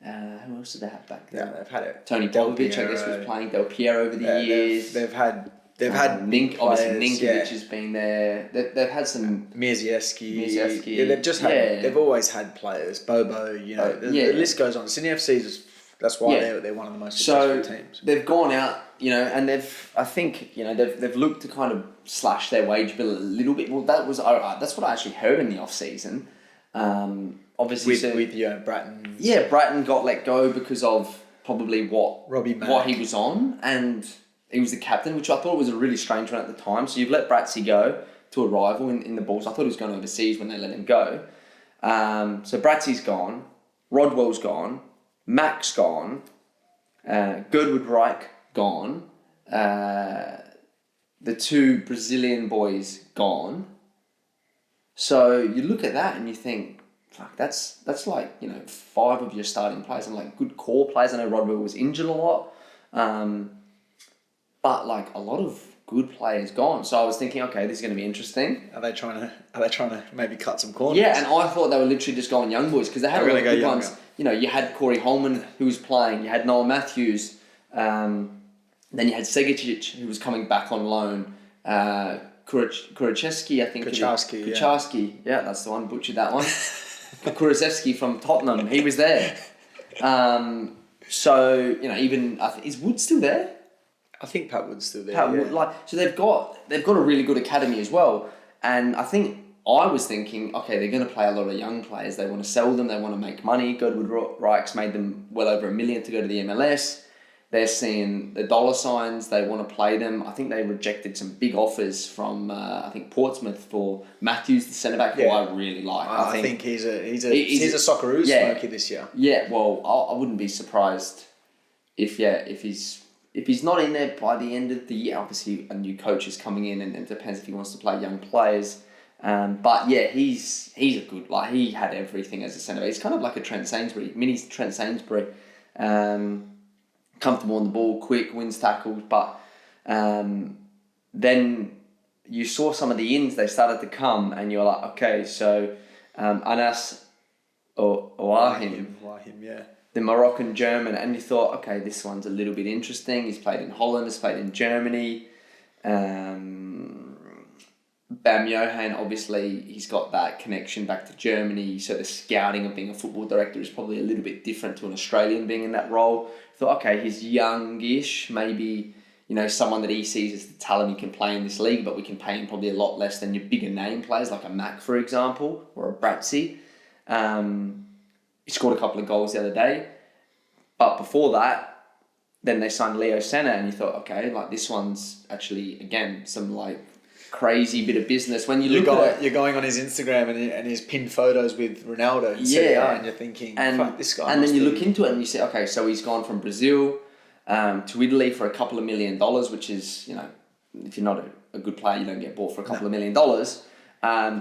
Who else did they have back then? Yeah, they've had it. Tony Popovic, I guess, was playing. Del Piero over the years. They've had Nink. Obviously, Ninkovic has been there. They've had some Mierzejewski. Yeah, they've just had. They've always had players. Bobo. The list goes on. Sydney FC that's why they're one of the most successful teams. They've gone out, and they've looked to kind of slash their wage bill a little bit. Well, that's what I actually heard in the off season. Obviously with Bratton. Yeah, Bratton got let go because of probably what he was on, and he was the captain, which I thought was a really strange one at the time. So you've let Bratsy go to a rival in the Bulls. I thought he was going overseas when they let him go. So Bratsy's gone, Rodwell's gone, Mauk's gone, Gertwood Reich gone, the 2 Brazilian boys gone. So you look at that and you think, fuck, that's 5 of your starting players and good core players. I know Rodwell was injured a lot, but a lot of good players gone. So I was thinking, okay, this is going to be interesting. Are they trying to maybe cut some corners? Yeah, and I thought they were literally just going young boys because they had a lot of good ones. You had Corey Holman who was playing, you had Noel Matthews, then you had Segicic who was coming back on loan, Kuruczewski, I think. Kucharski, yeah, that's the one, butchered that one. Kuruczewski from Tottenham, he was there. So, even, is Wood still there? I think Pat Wood's still there. Wood, so they've got a really good academy as well. And I was thinking, okay, they're going to play a lot of young players. They want to sell them. They want to make money. Gertwood Reich's made them well over $1 million to go to the MLS. they're seeing the dollar signs. They want to play them. I think they rejected some big offers from I think Portsmouth for Matthews, the centre back, who I really like. I think he's a Socceroos smoky this year. Yeah, well, I wouldn't be surprised if he's not in there by the end of the year. Obviously, a new coach is coming in, and it depends if he wants to play young players. But yeah, he's a good, like, he had everything as a centre back. He's kind of like a Trent Sainsbury, mini Trent Sainsbury. Comfortable on the ball, quick, wins tackles, but then you saw some of the ins, they started to come, and you're like, okay, so Anas Ouahim, the Moroccan German, and you thought, okay, this one's a little bit interesting. He's played in Holland, he's played in Germany. Bam Johan, obviously, he's got that connection back to Germany, so the scouting of being a football director is probably a little bit different to an Australian being in that role. Thought, okay, he's youngish, maybe, someone that he sees as the talent he can play in this league, but we can pay him probably a lot less than your bigger name players like a Mauk, for example, or a Bratzi. He scored a couple of goals the other day, but before that, then they signed Leo Senna, and you thought, okay, like, this one's actually, again, some like crazy bit of business. When you're going on his Instagram and his pinned photos with Ronaldo in Serie A, and you're thinking, fuck, this guy. And then you look into it and you say, okay, so he's gone from Brazil to Italy for a couple of $1 million, which is, if you're not a good player, you don't get bought for a couple of $1 million.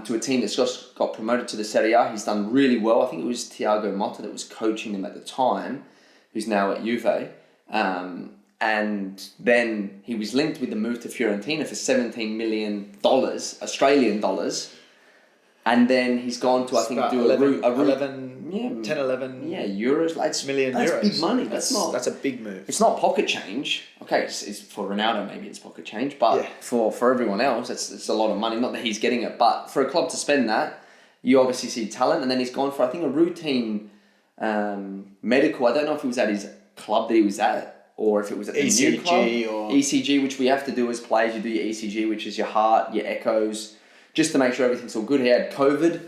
To a team that's just got promoted to the Serie A. He's done really well. I think it was Thiago Motta that was coaching him at the time, who's now at Juve. And then he was linked with the move to Fiorentina for $17 million, Australian dollars. And then he's gone to, I think, do 11 euros. Like, million that's euros. Big money. That's a big move. It's not pocket change. Okay, it's for Ronaldo, maybe it's pocket change. But for everyone else, it's a lot of money. Not that he's getting it, but for a club to spend that, you obviously see talent. And then he's gone for, I think, a routine medical. I don't know if it was at his club that he was at, or if it was at the new club. ECG, which we have to do as players. You do your ECG, which is your heart, your echoes, just to make sure everything's all good. He had COVID,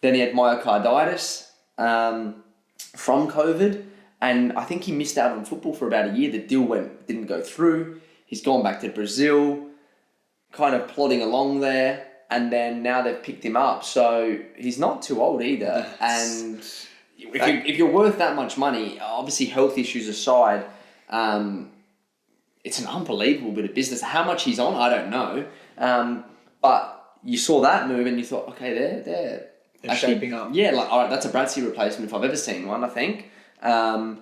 then he had myocarditis from COVID, and I think he missed out on football for about a year. The deal didn't go through. He's gone back to Brazil, kind of plodding along there, and then now they've picked him up. So he's not too old either. And if you're worth that much money, obviously health issues aside, it's an unbelievable bit of business. How much he's on, I don't know. But you saw that move and you thought, okay, they're actually shaping up. Yeah, like, all right, that's a Bratzi replacement if I've ever seen one, I think. And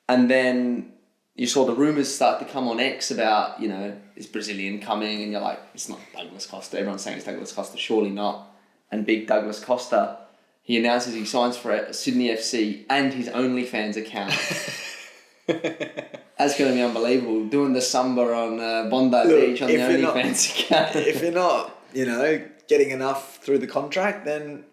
then you saw the rumours start to come on X about, this Brazilian coming, and you're like, it's not Douglas Costa. Everyone's saying it's Douglas Costa, surely not. And big Douglas Costa, he announces he signs for Sydney FC and his OnlyFans account. That's going to be unbelievable. Doing the samba on Bondi Beach on the OnlyFans account. If you're not, getting enough through the contract, then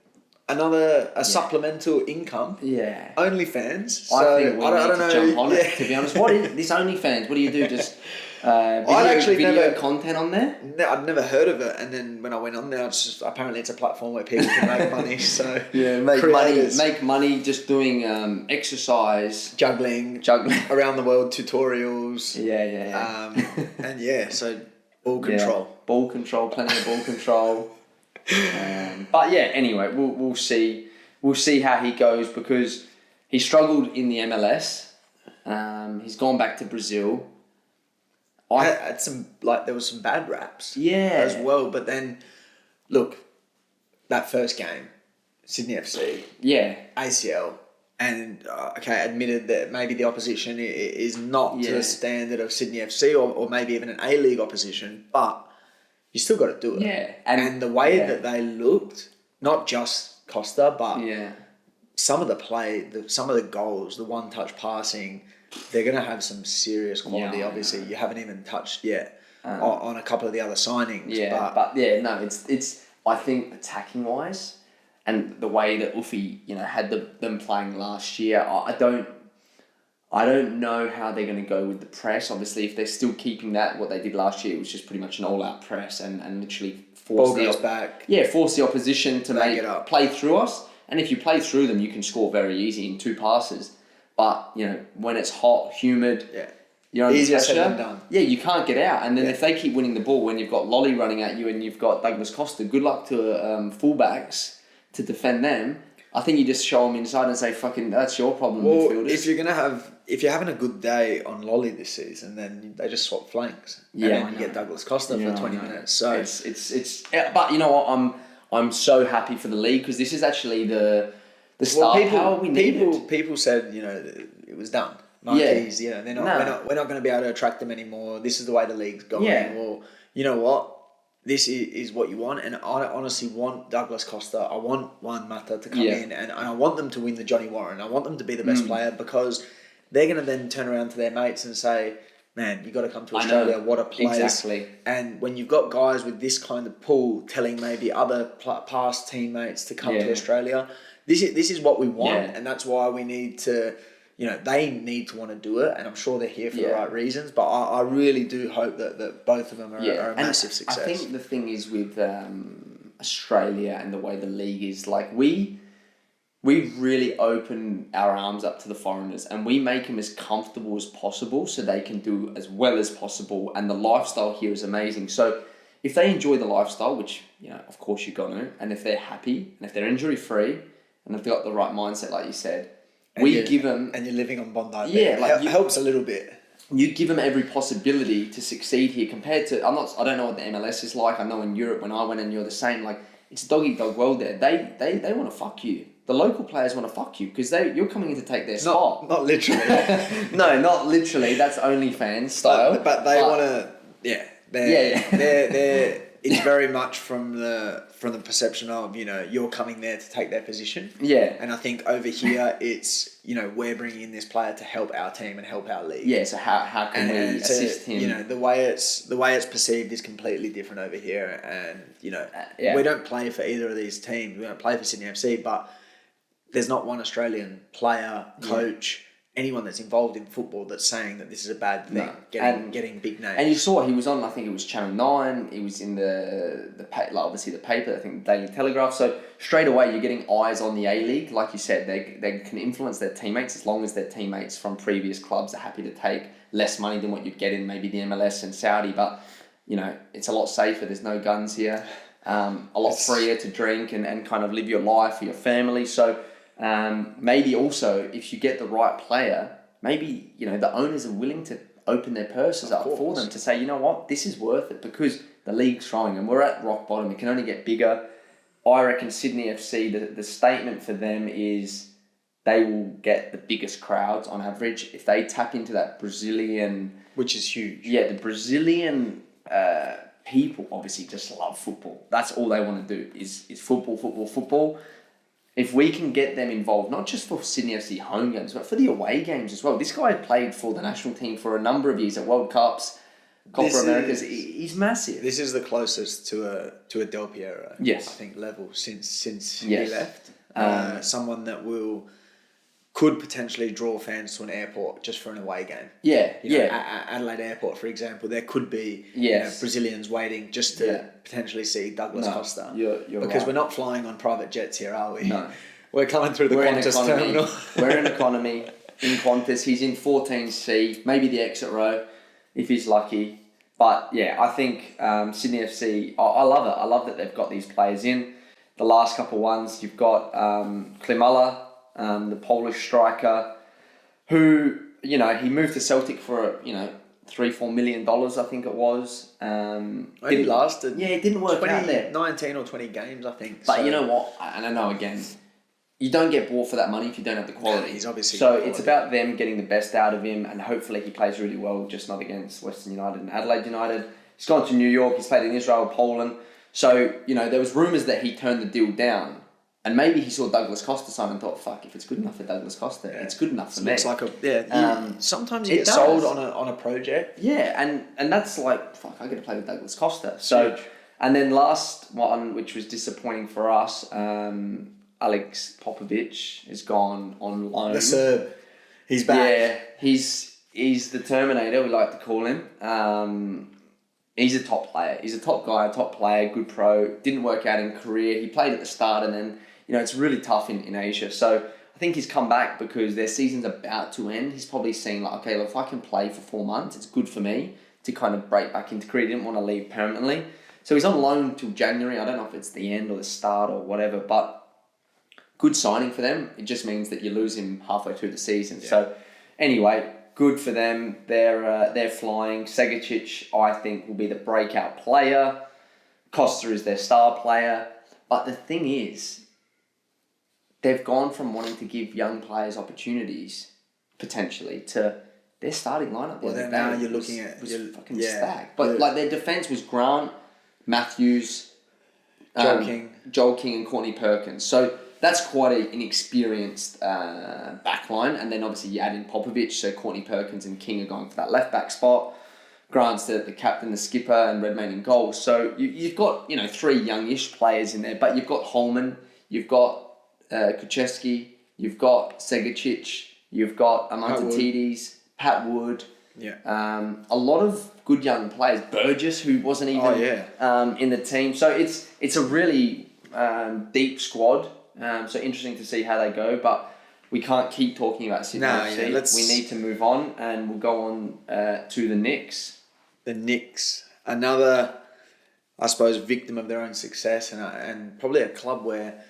a supplemental income. Yeah. OnlyFans. So I think we I don't need to jump on it, to be honest. What is this OnlyFans? What do you do? Just video content on there? No, I'd never heard of it, and then when I went on there, apparently it's a platform where people can make money. So make money just doing exercise, juggling around the world tutorials. So ball control, plenty of ball control. But yeah, anyway, we'll see how he goes, because he struggled in the MLS. He's gone back to Brazil. There was some bad raps as well, but then look, that first game, Sydney FC, ACL, and admitted that maybe the opposition is not to the standard of Sydney FC or maybe even an A-League opposition, but you still got to do it. Yeah, and the way that they looked, not just Costa, but some of the play, some of the goals, the one-touch passing. They're going to have some serious quality. Obviously, you haven't even touched yet on a couple of the other signings. It's I think attacking wise, and the way that Uffy had them playing last year. I don't know how they're going to go with the press. Obviously, if they're still keeping what they did last year, it was just pretty much an all-out press and literally force the opposition to play through us. And if you play through them, you can score very easy in 2 passes. But, when it's hot, humid, you're under Easier said pressure. than done. Yeah, you can't get out. And then if they keep winning the ball when you've got Lolly running at you and you've got Douglas Costa, good luck to fullbacks to defend them. I think you just show them inside and say, fucking, that's your problem, midfielders. If you're having a good day on Lolly this season, then they just swap flanks. Yeah, and then you get Douglas Costa for 20 minutes. So it's but you know what? I'm so happy for the league because this is actually the star power we needed. People said, it was done. Marquis, we're not going to be able to attract them anymore. This is the way the league's going. Yeah. Well, you know what? This is what you want, and I honestly want Douglas Costa. I want Juan Mata to come in, and I want them to win the Johnny Warren. I want them to be the best player because they're going to then turn around to their mates and say, man, you got to come to Australia. What a place. Exactly. And when you've got guys with this kind of pull telling maybe other past teammates to come to Australia, this is what we want, and that's why we need to... they need to want to do it, and I'm sure they're here for the right reasons, but I really do hope that both of them are a massive success. I think the thing is with Australia and the way the league is, like, we really open our arms up to the foreigners and we make them as comfortable as possible so they can do as well as possible, and the lifestyle here is amazing. So if they enjoy the lifestyle, which, of course you're going to, and if they're happy, and if they're injury-free, and if they've got the right mindset, like you said, give them... And you're living on Bondi. Yeah. It helps a little bit. You give them every possibility to succeed here compared to... I don't know what the MLS is like. I know in Europe when I went and you're the same, like, it's a dog-eat-dog world there. They want to fuck you. The local players want to fuck you because you're coming in to take their spot. Not literally. No, not literally. That's OnlyFans style. But they want to... Yeah. They're it's very much from the perception of, you're coming there to take their position. Yeah. And I think over here it's, we're bringing in this player to help our team and help our league. Yeah, so how can we assist him? The way it's perceived is completely different over here, and we don't play for either of these teams. We don't play for Sydney FC, but there's not one Australian player, coach, anyone that's involved in football that's saying that this is a bad thing. No. Getting big names. And you saw he was on, I think it was Channel 9. He was in obviously the paper, I think the Daily Telegraph. So straight away you're getting eyes on the A-League. Like you said, they can influence their teammates as long as their teammates from previous clubs are happy to take less money than what you'd get in maybe the MLS and Saudi. But, it's a lot safer. There's no guns here. A lot freer to drink and kind of live your life for your family. So... maybe also if you get the right player, maybe the owners are willing to open their purses up for them to say, you know what, this is worth it because the league's growing and we're at rock bottom. It can only get bigger. I reckon Sydney FC, the statement for them is they will get the biggest crowds on average if they tap into that Brazilian, which is huge. Yeah, the Brazilian people obviously just love football. That's all they want to do is football. If we can get them involved, not just for Sydney FC home games, but for the away games as well. This guy played for the national team for a number of years at World Cups, Copa Americas. He's massive. This is the closest to a Del Piero, I think, level since he left. Someone that could potentially draw fans to an airport just for an away game. Adelaide Airport, for example, there could be Brazilians waiting just to potentially see Douglas Costa. You're because right. we're not flying on private jets here, are we? No. We're coming through the Qantas terminal. We're in economy in Qantas. He's in 14C, maybe the exit row if he's lucky. But yeah, I think Sydney FC, I love it. I love that they've got these players in. The last couple ones, you've got Klimala, the Polish striker, who, he moved to Celtic for, $3-4 million, I think it was. Only lasted. Yeah, it didn't work out there. 19 or 20 games, I think. But you know what? And I know, again, you don't get bought for that money if you don't have the quality. He's obviously so it's about them getting the best out of him, and hopefully he plays really well, just not against Western United and Adelaide United. He's gone to New York. He's played in Israel, Poland. So, there was rumours that he turned the deal down. And maybe he saw Douglas Costa sign and thought, fuck, if it's good enough for Douglas Costa, it's good enough for me. Looks like sometimes you get sold on a project. Yeah, and that's like, fuck, I get to play with Douglas Costa. So, and then last one, which was disappointing for us, Alex Popovic has gone on loan. The Serb. He's back. Yeah, he's the Terminator, we like to call him. He's a top player. He's a top guy, a top player, good pro. Didn't work out in career. He played at the start and then, it's really tough in Asia. So I think he's come back because their season's about to end. He's probably seen like, okay, well, if I can play for 4 months, it's good for me to kind of break back into career. He didn't want to leave permanently. So he's on loan till January. I don't know if it's the end or the start or whatever, but good signing for them. It just means that you lose him halfway through the season. Yeah. So anyway, good for them. They're flying. Segicic, I think, will be the breakout player. Costa is their star player. But the thing is, they've gone from wanting to give young players opportunities, potentially, to their starting lineup. Well, then now you're looking at... was fucking stacked. But like their defence was Grant, Matthews, Joel King, and Courtney Perkins. So that's quite an experienced backline. And then obviously you add in Popovic, so Courtney Perkins and King are going for that left back spot. Grant's the captain, the skipper, and Redmayne in goal. So you've got 3 youngish players in there, but you've got Holman, you've got Kucheski, you've got Segicic, you've got Amantatides, Pat Wood. Yeah. A lot of good young players. Burgess, who wasn't even in the team. So it's a really deep squad. So interesting to see how they go. But we can't keep talking about Sydney FC. We need to move on, and we'll go on to the Knicks. The Knicks, another, I suppose, victim of their own success, and probably a club where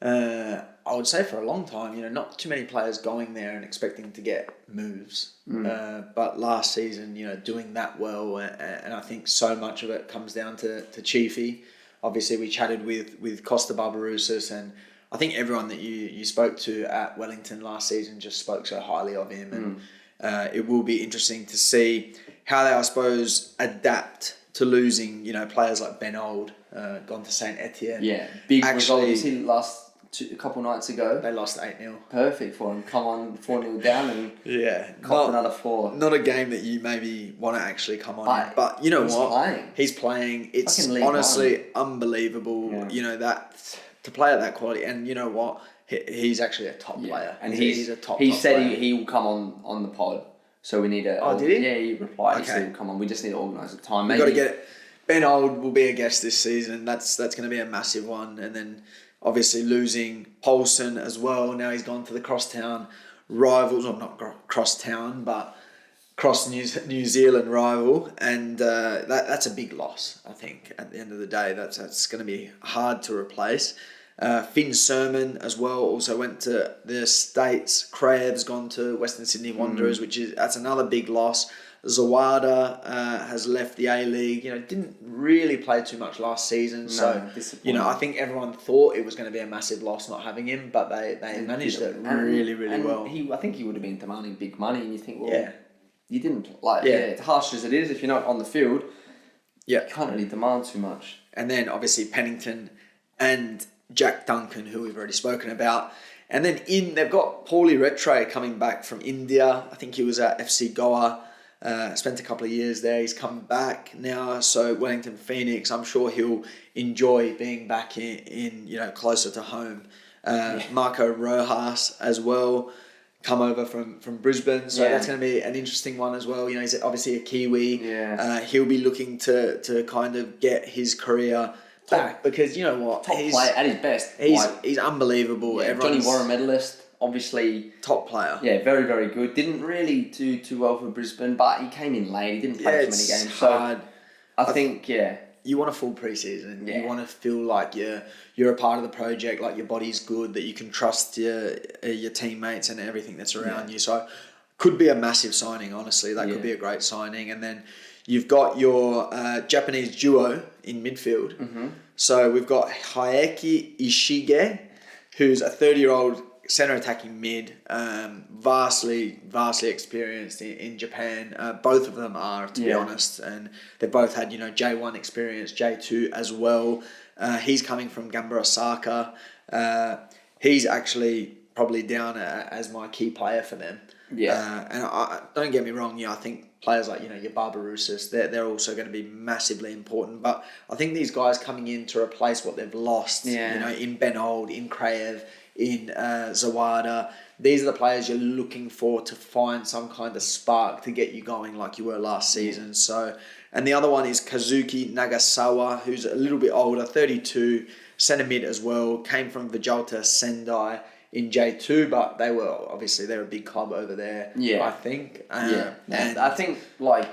I would say for a long time, not too many players going there and expecting to get moves. But last season, doing that well, and I think so much of it comes down to Chiefy. Obviously, we chatted with Costa Barbarouses, and I think everyone that you spoke to at Wellington last season just spoke so highly of him, and it will be interesting to see how they, I suppose, adapt to losing, players like Ben Old, gone to Saint Etienne. Yeah, big result. You see a couple nights ago. They lost 8-0. Perfect for him. Come on 4-0 down and cop another 4. Not a game that you maybe want to actually come on. But you know what? He's playing. It's honestly unbelievable. Yeah. That to play at that quality. And you know what? He's actually a top player. And he's a top player. He said he will come on the pod. So we need to... Oh, did he? Yeah, he replied. Okay. He said, come on, we just need to organise a time. We've got to get it. Ben Old will be a guest this season. That's going to be a massive one. And then obviously losing Paulson as well. Now he's gone to the Crosstown rivals. Well, not Crosstown, but Cross New Zealand rival. And that's a big loss, I think, at the end of the day. That's going to be hard to replace. Finn Sermon as well also went to the States. Crab's gone to Western Sydney Wanderers, that's another big loss. Zawada has left the A-League. Didn't really play too much last season. So, I think everyone thought it was going to be a massive loss not having him, but they managed it really, really well. I think he would have been demanding big money, and you think, well, you didn't it's harsh as it is. If you're not on the field, you can't really demand too much. And then obviously Pennington and Jack Duncan, who we've already spoken about. And then they've got Paulie Rattray coming back from India. I think he was at FC Goa, spent a couple of years there. He's come back now. So Wellington Phoenix, I'm sure he'll enjoy being back in closer to home. Marco Rojas as well, come over from Brisbane. So that's going to be an interesting one as well. He's obviously a Kiwi. Yeah. He'll be looking to kind of get his career back, because you know what, top player at his best. He's unbelievable. Yeah, Johnny Warren medalist, obviously top player. Yeah, very, very good. Didn't really do too well for Brisbane, but he came in late. He didn't play too many games. Hard. So I think you want a full preseason. You want to feel like you're a part of the project, like your body's good, that you can trust your teammates and everything that's around you. So could be a massive signing. Honestly, that could be a great signing. And then you've got your Japanese duo in midfield. Mm-hmm. So we've got Hayeki Ishige, who's a 30-year-old centre attacking mid, vastly experienced in Japan. Both of them are, to be honest, and they've both had J1 experience, J2 as well. He's coming from Gamba Osaka. He's actually probably down as my key player for them. Yeah, and don't get me wrong. I think players like your Barbarouses, they're also going to be massively important. But I think these guys coming in to replace what they've lost, in Ben Old, in Kraev, in Zawada, these are the players you're looking for to find some kind of spark to get you going like you were last season. So, and the other one is Kazuki Nagasawa, who's a little bit older, 32, centre mid as well, came from Vijayata Sendai in J2, but they're a big club over there. Yeah. I think. And I think like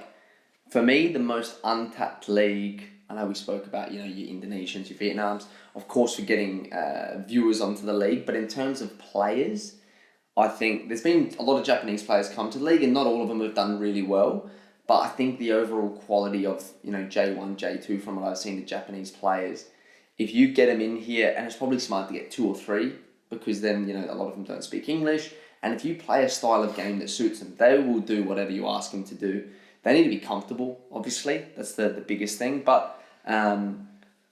for me the most untapped league. I know we spoke about your Indonesians, your Vietnams, of course, for getting viewers onto the league. But in terms of players, I think there's been a lot of Japanese players come to the league, and not all of them have done really well. But I think the overall quality of J1, J2 from what I've seen the Japanese players, if you get them in here, and it's probably smart to get 2 or 3 because then a lot of them don't speak English. And if you play a style of game that suits them, they will do whatever you ask them to do. They need to be comfortable, obviously. That's the biggest thing. But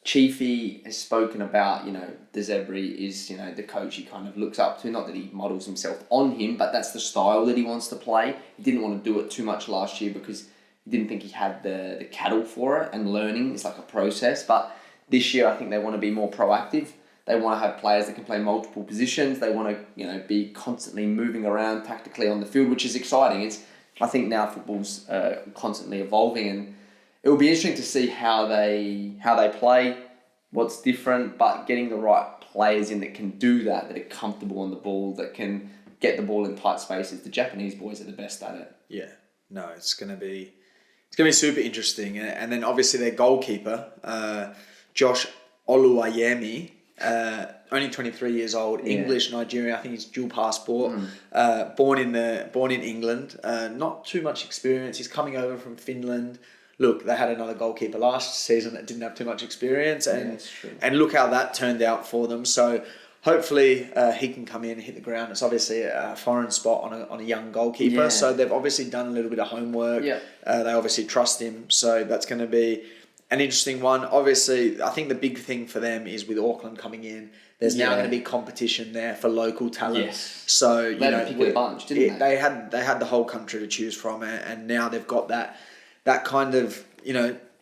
Chiefy has spoken about, De Zebri is, the coach he kind of looks up to. Not that he models himself on him, but that's the style that he wants to play. He didn't want to do it too much last year because he didn't think he had the cattle for it, and learning is like a process. But this year, I think they want to be more proactive. They want to have players that can play multiple positions. They want to, be constantly moving around tactically on the field, which is exciting. I think now football's constantly evolving, and it will be interesting to see how they play, what's different, but getting the right players in that can do that are comfortable on the ball, that can get the ball in tight spaces. The Japanese boys are the best at it. Yeah, no, it's gonna be super interesting, and then obviously their goalkeeper, Josh Oluwayemi, only 23 years old, English, Nigerian. I think he's dual passport. Born in England. Not too much experience. He's coming over from Finland. Look, they had another goalkeeper last season that didn't have too much experience, and look how that turned out for them. So hopefully he can come in and hit the ground. It's obviously a foreign spot on a young goalkeeper, so they've obviously done a little bit of homework. They obviously trust him, so that's going to be an interesting one. Obviously, I think the big thing for them is with Auckland coming in, there's now going to be competition there for local talent. Yes. So they had to pick a bunch, didn't they? They had the whole country to choose from, and now they've got that kind of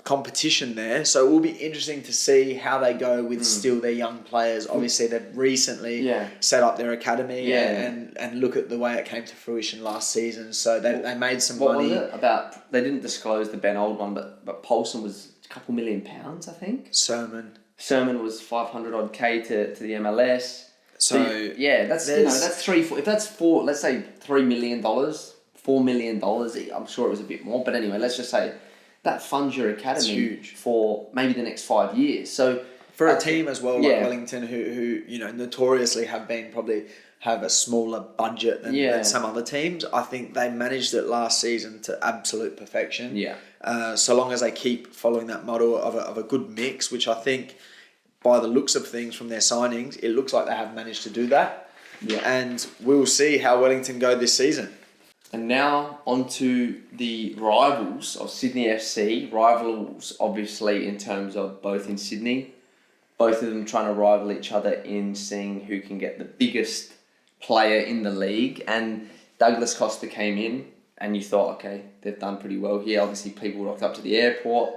competition there. So it will be interesting to see how they go with still their young players. Obviously, they've recently set up their academy and look at the way it came to fruition last season. So they made some money. What was it about? They didn't disclose the Ben Old one, but Paulson was a couple £1 million, I think. Sermon was 500 odd K to the MLS. So that's that's 3-4. If that's four, let's say $3 million, $4 million. I'm sure it was a bit more, but anyway, let's just say that funds your academy for maybe the next 5 years. So for a team as well like Wellington, who notoriously have a smaller budget than some other teams, I think they managed it last season to absolute perfection. So long as they keep following that model of a good mix, which I think by the looks of things from their signings, it looks like they have managed to do that. And we'll see how Wellington go this season. And now onto the rivals of Sydney FC. Rivals, obviously, in terms of both in Sydney. Both of them trying to rival each other in seeing who can get the biggest player in the league. And Douglas Costa came in, and you thought, okay, they've done pretty well here. Obviously, people rocked up to the airport.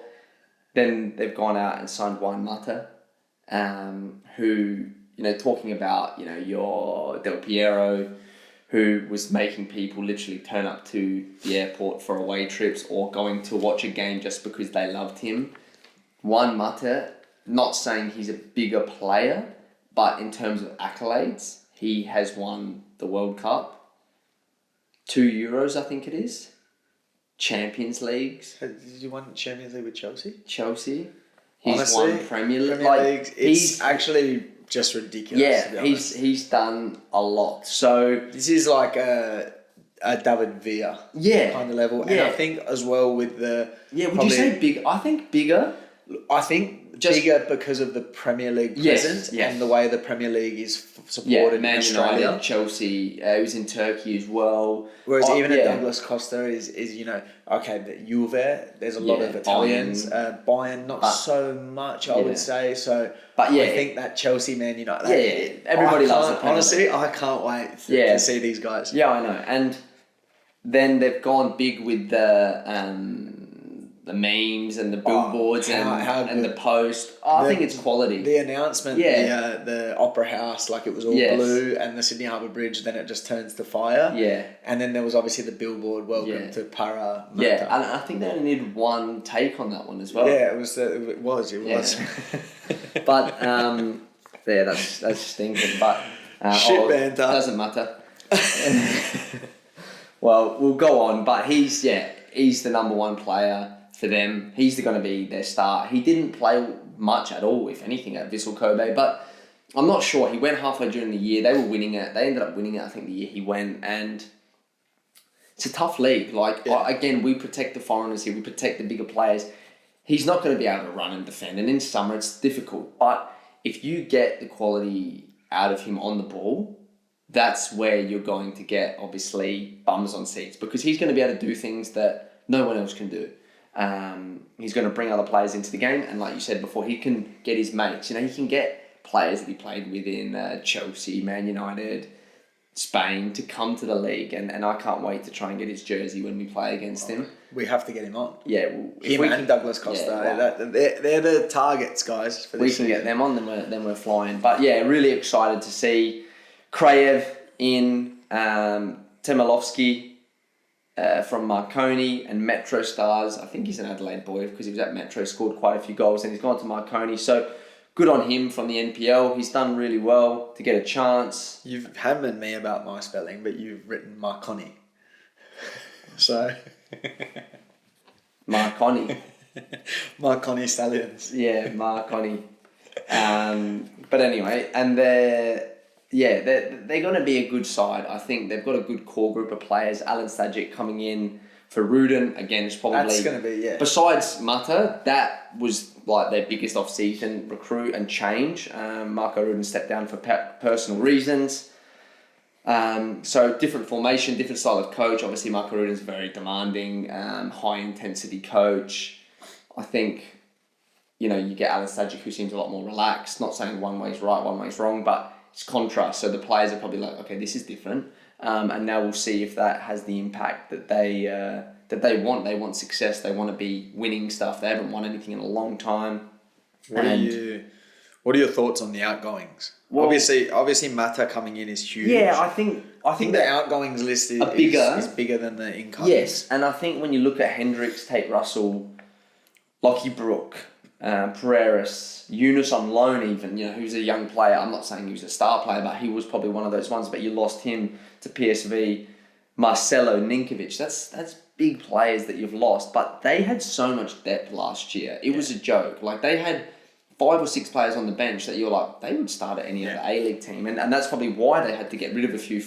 Then they've gone out and signed Wayne Mata, who, talking about, your Del Piero, who was making people literally turn up to the airport for away trips or going to watch a game just because they loved him. Juan Mata, not saying he's a bigger player, but in terms of accolades, he has won the World Cup, 2 Euros, I think it is, Champions Leagues. Did you win Champions League with Chelsea? He's Honestly, won Premier League. Leagues, it's actually just ridiculous. Yeah, he's done a lot. So this is like a David Villa kind of level. And I think as well with the... Yeah, would you say big? I think bigger. I think bigger because of the Premier League presence and the way the Premier League is supported in Australia. United, Chelsea, he was in Turkey as well. Whereas even a Douglas Costa is the Juve, there's a lot of Italians. Bayern, not so much, I would say. So, but I think that Chelsea, Man United, everybody loves it. Honestly, I can't wait to see these guys. Yeah, I know. And then they've gone big with the memes and the billboards and the post. I think it's quality. The announcement, the Opera House, like it was all blue, and the Sydney Harbour Bridge, then it just turns to fire. Yeah. And then there was obviously the billboard, welcome to Para. Yeah, and I think they only needed one take on that one as well. Yeah, it was. But, that's just thinking. But Shit banter. Doesn't matter. Well, we'll go on, but he's the number one player for them. He's going to be their star. He didn't play much at all, if anything, at Vissel Kobe, but I'm not sure. He went halfway during the year. They were winning it. They ended up winning it, I think, the year he went. And it's a tough league. Again, we protect the foreigners here. We protect the bigger players. He's not going to be able to run and defend. And in summer, it's difficult. But if you get the quality out of him on the ball, that's where you're going to get, obviously, bums on seats. Because he's going to be able to do things that no one else can do. He's going to bring other players into the game. And like you said before, he can get his mates. He can get players that he played with in Chelsea, Man United, Spain, to come to the league, and I can't wait to try and get his jersey when we play against him. We have to get him on. Yeah, him and Douglas Costa. They're the targets, guys. For this we can get them on, then we're flying. But yeah, really excited to see Kraev in, Temilovsky from Marconi and Metro Stars. I think he's an Adelaide boy because he was at Metro, scored quite a few goals, and he's gone to Marconi. So good on him from the NPL. He's done really well to get a chance. You've hammered me about my spelling, but you've written Marconi. So... Marconi. Marconi Stallions. Yeah, Marconi. But anyway, and they're going to be a good side. I think they've got a good core group of players. Alan Stajic coming in for Rudin. Again, it's probably... That's going to be, yeah. Besides Mata, that was like their biggest off-season recruit and change. Marco Rudin stepped down for personal reasons. So different formation, different style of coach. Obviously, Marco Rudin's a very demanding, high-intensity coach. I think, you get Alan Stajic, who seems a lot more relaxed. Not saying one way's right, one way's wrong, but it's contrast. So the players are probably like, okay, this is different. And now we'll see if that has the impact that they want. They want success. They want to be winning stuff. They haven't won anything in a long time. What are your thoughts on the outgoings? Well, obviously, Mata coming in is huge. Yeah, I think the outgoings list is bigger than the incomings. Yes, and I think when you look at Hendricks, Tate Russell, Lockie Brook, Pereiras, Yunus on loan even, who's a young player. I'm not saying he was a star player, but he was probably one of those ones. But you lost him to PSV. Marcelo, Ninkovic, that's big players that you've lost. But they had so much depth last year. It was a joke. Like, they had 5 or 6 players on the bench that you're like, they would start at any other A-League team. And that's probably why they had to get rid of a few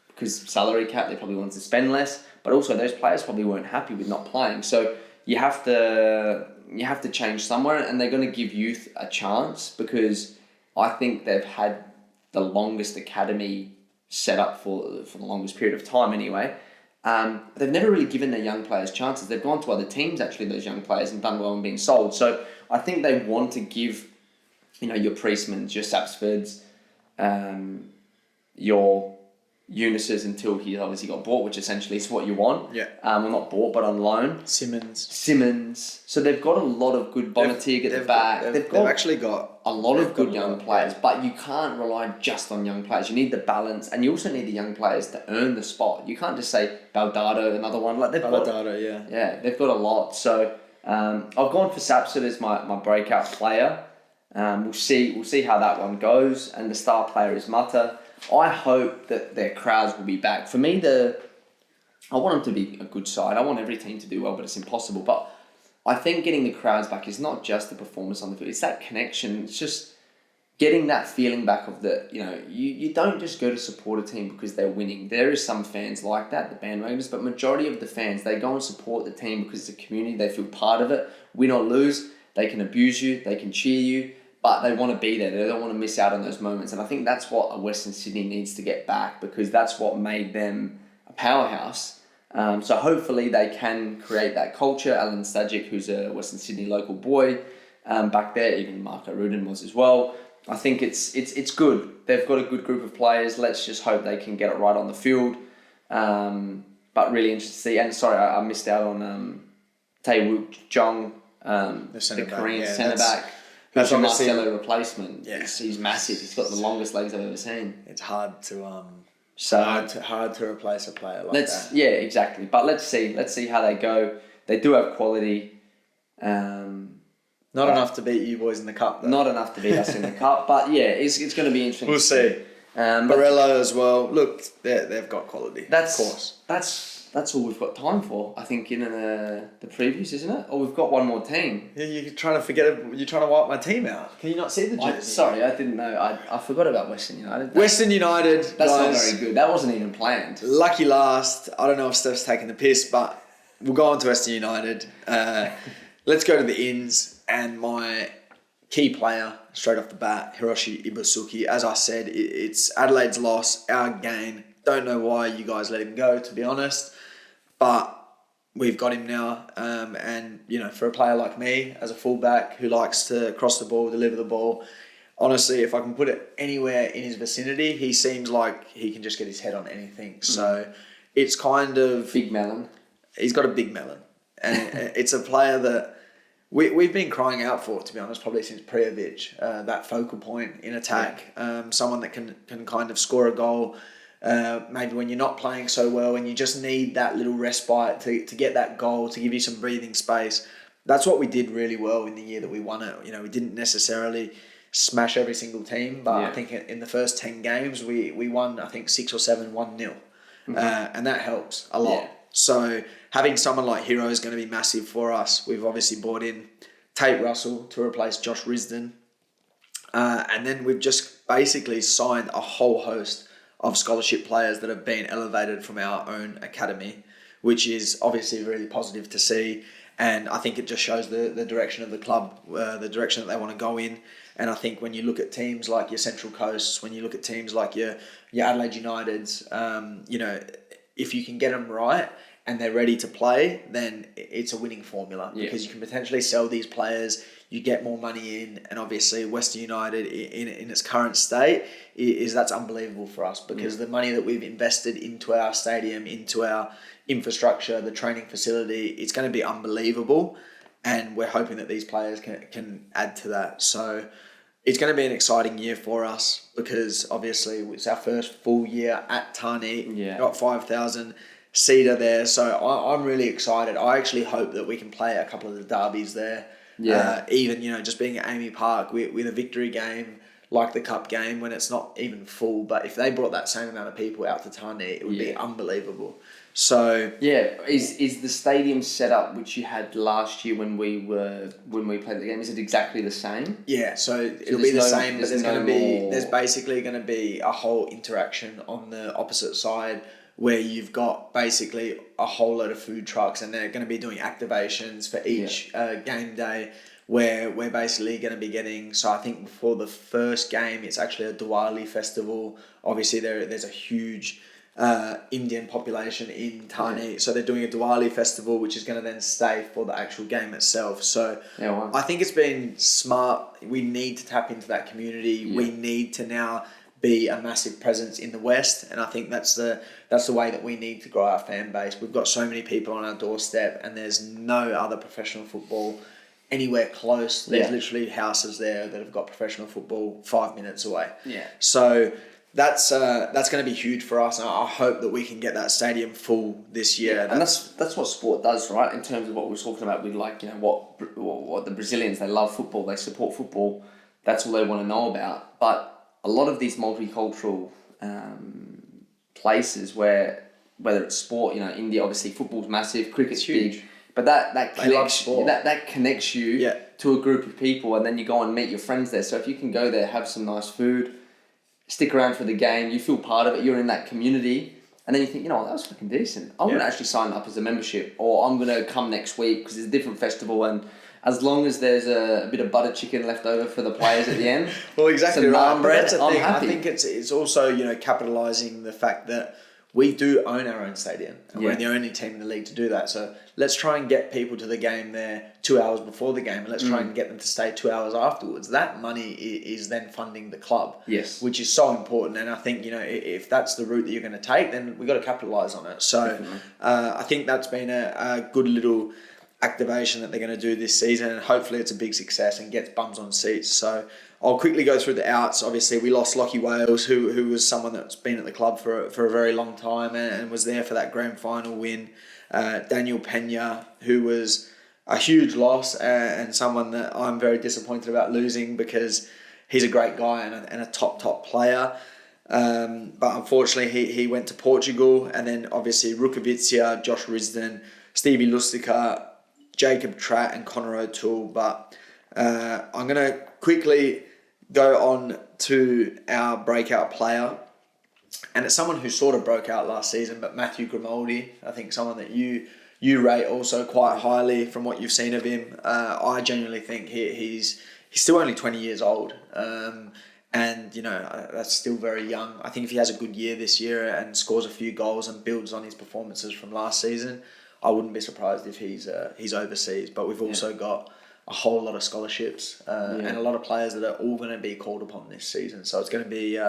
because salary cap, they probably wanted to spend less. But also those players probably weren't happy with not playing. So you have to change somewhere, and they're going to give youth a chance because I think they've had the longest academy set up for the longest period of time anyway. They've never really given their young players chances. They've gone to other teams, actually, those young players, and done well and been sold. So I think they want to give, your Priestmans, your Sapsfords, your Eunices until he obviously got bought, which essentially is what you want. Yeah. Well, not bought, but on loan. Simmons. So they've got a lot of good Bonatig at the back. They've actually got a lot of good young players, but you can't rely just on young players. You need the balance, and you also need the young players to earn the spot. You can't just say Baldado, another one. Like they've got a lot. So I've gone for Sapsford as my breakout player. We'll see how that one goes, and the star player is Mata. I hope that their crowds will be back. For me, I want them to be a good side. I want every team to do well, but it's impossible. But I think getting the crowds back is not just the performance on the field. It's that connection. It's just getting that feeling back of you don't just go to support a team because they're winning. There is some fans like that, the bandwagons, but majority of the fans, they go and support the team because it's a community. They feel part of it. Win or lose, they can abuse you, they can cheer you, but they want to be there. They don't want to miss out on those moments. And I think that's what Western Sydney needs to get back, because that's what made them a powerhouse. So hopefully they can create that culture. Alan Stajic, who's a Western Sydney local boy, back there, even Marco Rudin was as well. I think it's good. They've got a good group of players. Let's just hope they can get it right on the field. But really interested to see. And sorry, I missed out on Tae-Wook Jong, the Korean centre-back. That's a Marcelo replacement. Yeah. He's massive. He's got the longest legs I've ever seen. It's hard to replace a player like that. Yeah, exactly. But let's see how they go. They do have quality. Not enough to beat you boys in the cup, though. Not enough to beat us in the cup, but yeah, it's going to be interesting. We'll see. But Barello as well. Look, they've got quality. Of course. That's all we've got time for, I think, in the previews, isn't it? Or we've got one more team. Yeah, you're trying to forget it. You're trying to wipe my team out. Can you not see the jersey? Sorry, I didn't know. I forgot about Western United. Western United, That's guys, not very good. That wasn't even planned. lucky last. I don't know if Steph's taking the piss, but we'll go on to Western United. Let's go to the ins, and my key player straight off the bat, Hiroshi Ibusuki. As I said, it's Adelaide's loss, our gain. Don't know why you guys let him go, to be honest, but we've got him now. And for a player like me, as a fullback who likes to cross the ball, deliver the ball, honestly, if I can put it anywhere in his vicinity, he seems like he can just get his head on anything. So it's kind of Big melon. He's got a big melon, and it's a player that we've been crying out for, to be honest, probably since Prijovic, that focal point in attack, someone that can kind of score a goal, maybe when you're not playing so well and you just need that little respite to get that goal, to give you some breathing space. That's what we did really well in the year that we won it. We didn't necessarily smash every single team, but I think in the first 10 games, we won, I think, 6 or 7 1-0. And that helps a lot. Yeah. So having someone like Hero is going to be massive for us. We've obviously brought in Tate Russell to replace Josh Risdon. And then we've just basically signed a whole host of scholarship players that have been elevated from our own academy, which is obviously really positive to see. And I think it just shows the direction of the club, the direction that they want to go in. And I think when you look at teams like your Central Coasts, when you look at teams like your Adelaide Uniteds, if you can get them right and they're ready to play, then it's a winning formula because you can potentially sell these players, you get more money in, and obviously Western United in its current state that's unbelievable for us because the money that we've invested into our stadium, into our infrastructure, the training facility, it's going to be unbelievable, and we're hoping that these players can add to that. So it's going to be an exciting year for us because obviously it's our first full year at Tarneit. Got 5,000 seater there, so I'm really excited. I actually hope that we can play a couple of the derbies there. Even just being at Amy Park with a victory game like the cup game when it's not even full, but if they brought that same amount of people out to Tarneit, it would be unbelievable. So is the stadium setup which you had last year when we played the game, is it exactly the same? Yeah, so it'll be the same, but there's basically going to be a whole interaction on the opposite side where you've got basically a whole load of food trucks and they're going to be doing activations for each game day where we're basically going to be getting, so I think before the first game, it's actually a Diwali festival. Obviously there's a huge Indian population in Tarneit, so they're doing a Diwali festival which is going to then stay for the actual game itself. So I think it's been smart. We need to tap into that community. We need to now be a massive presence in the West, and I think that's the way that we need to grow our fan base. We've got so many people on our doorstep, and there's no other professional football anywhere close. There's literally houses there that have got professional football 5 minutes away. So that's going to be huge for us, and I hope that we can get that stadium full this year. And that's what sport does, right? In terms of what we're talking about with what the Brazilians, they love football, they support football. That's all they want to know about. But a lot of these multicultural places whether it's sport, India, obviously football's massive, cricket's big, but that connects you to a group of people, and then you go and meet your friends there. So if you can go there, have some nice food, stick around for the game, you feel part of it, you're in that community, and then you think, that was fucking decent. I'm going to actually sign up as a membership, or I'm going to come next week because it's a different festival, and as long as there's a bit of butter chicken left over for the players at the end. Well, exactly right. But that's the thing. Happy. I think it's also capitalising the fact that we do own our own stadium, and we're the only team in the league to do that. So let's try and get people to the game there 2 hours before the game, and let's try and get them to stay 2 hours afterwards. That money is then funding the club, which is so important. And I think if that's the route that you're going to take, then we've got to capitalise on it. So I think that's been a good little activation that they're going to do this season, and hopefully it's a big success and gets bums on seats. So I'll quickly go through the outs. Obviously we lost Lockie Wales, who was someone that's been at the club for a very long time and was there for that grand final win. Daniel Pena, who was a huge loss and someone that I'm very disappointed about losing because he's a great guy and a top player. But unfortunately, he went to Portugal, and then obviously Rukavica, Josh Risden, Stevie Lustica, Jacob Tratt, and Connor O'Toole. But I'm going to quickly go on to our breakout player. And it's someone who sort of broke out last season, but Matthew Grimaldi, I think someone that you rate also quite highly from what you've seen of him. I genuinely think he's still only 20 years old. And, that's still very young. I think if he has a good year this year and scores a few goals and builds on his performances from last season, I wouldn't be surprised if he's overseas. But we've also got a whole lot of scholarships and a lot of players that are all going to be called upon this season. So it's going to be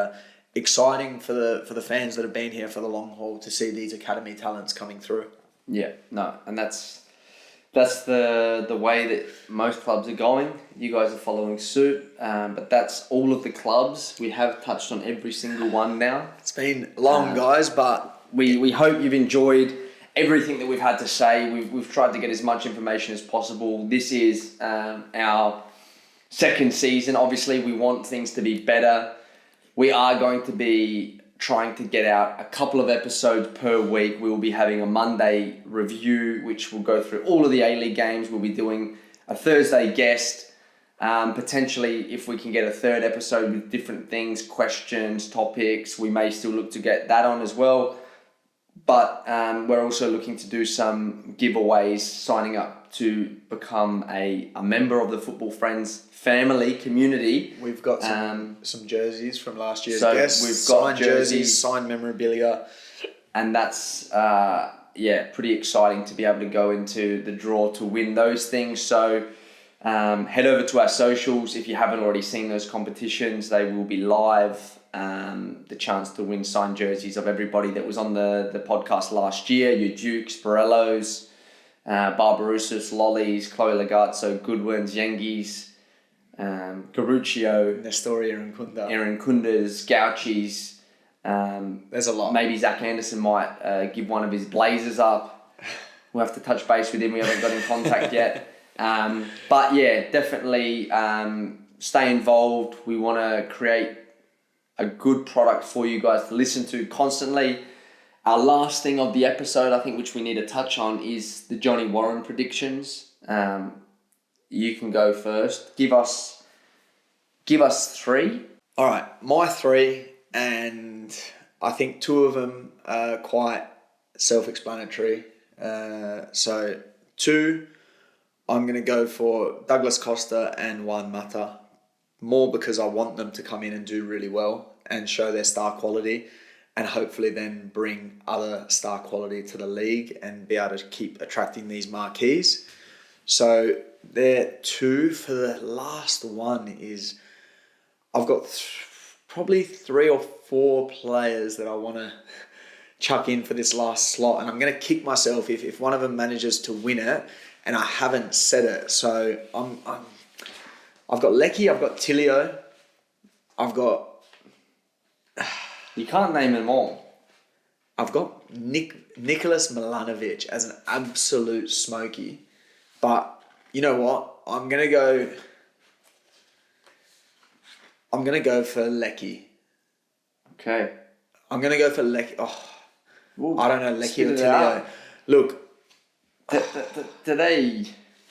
exciting for the fans that have been here for the long haul to see these academy talents coming through. Yeah, no, and that's the way that most clubs are going. You guys are following suit, but that's all of the clubs. We have touched on every single one now. It's been long, guys, but we hope you've enjoyed everything that we've had to say. We've tried to get as much information as possible. This is our second season. Obviously, we want things to be better. We are going to be trying to get out a couple of episodes per week. We will be having a Monday review, which will go through all of the A-League games. We'll be doing a Thursday guest. Potentially, if we can get a third episode with different things, questions, topics, we may still look to get that on as well. But we're also looking to do some giveaways, signing up to become a member of the Football Friends family community. We've got some jerseys from last year's so guests. We've got signed jerseys, signed memorabilia. And that's, pretty exciting to be able to go into the draw to win those things. So head over to our socials. If you haven't already seen those competitions, they will be live. The chance to win signed jerseys of everybody that was on the podcast last year. Your Dukes, Borellos, Barbarouses, Lollies, Chloe Lagazzo, Goodwins, Yengies, Garuccio, Nestoria and Kunda. Aaron Kundas, Gauchis. There's a lot. Maybe Zach Anderson might give one of his Blazers up. We'll have to touch base with him. We haven't got in contact yet. But yeah, definitely stay involved. We want to create a good product for you guys to listen to constantly. Our last thing of the episode, I think, which we need to touch on is the Johnny Warren predictions. You can go first. Give us 3. All right, my 3, and I think 2 of them are quite self-explanatory. So 2, I'm going to go for Douglas Costa and Juan Mata, more because I want them to come in and do really well and show their star quality, and hopefully then bring other star quality to the league and be able to keep attracting these marquees. So there 2. For the last one is I've got probably 3 or 4 players that I want to chuck in for this last slot, and I'm going to kick myself if one of them manages to win it and I haven't said it. So I've got Lecky, I've got Tilio, I've got... You can't name them all. I've got Nicholas Milanovic as an absolute smoky. But you know what? I'm going to go for Lecky. Okay. I'm going to go for Lecky. Oh, Ooh, I don't know, Lecky or spit it Tilio. out. Look. Do they...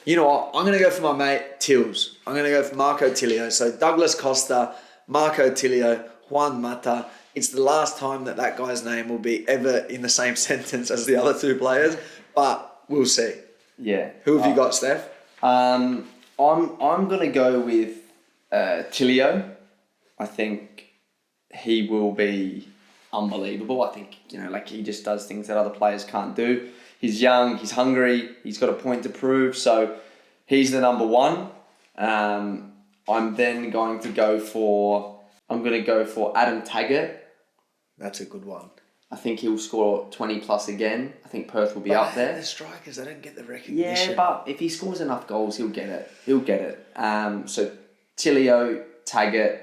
You know what? I'm going to go for my mate, Tills. I'm going to go for Marco Tilio. So Douglas Costa, Marco Tilio, Juan Mata. It's the last time that guy's name will be ever in the same sentence as the other 2 players. But we'll see. Yeah. Who have you got, Steph? I'm going to go with Tilio. I think he will be unbelievable. I think, he just does things that other players can't do. He's young, he's hungry, he's got a point to prove, so he's the number 1. I'm then going to go for Adam Taggart. That's a good one. I think he'll score 20 plus again. I think Perth will be up there. The strikers, they don't get the recognition. Yeah, but if he scores enough goals, he'll get it. So Tilio, Taggart,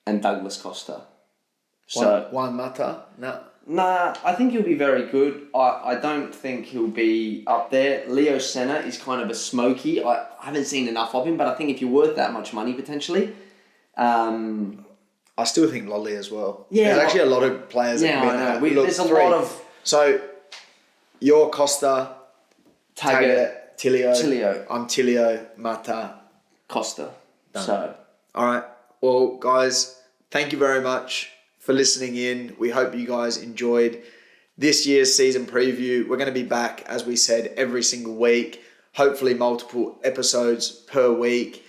and Douglas Costa. Juan Mata? No. Nah, I think he'll be very good. I don't think he'll be up there. Leo Senna is kind of a smoky. I haven't seen enough of him, but I think if you're worth that much money, potentially... I still think Lolly as well. Yeah, there's actually a lot of players that Yeah, can be I in know. that. Look, There's a three. lot of So, you're Costa, Taggart, Tilio. Tilio. I'm Tilio, Mata. Costa. Done. So, All right. Well, guys, thank you very much for listening in. We hope you guys enjoyed this year's season preview. We're going to be back, as we said, every single week. Hopefully multiple episodes per week.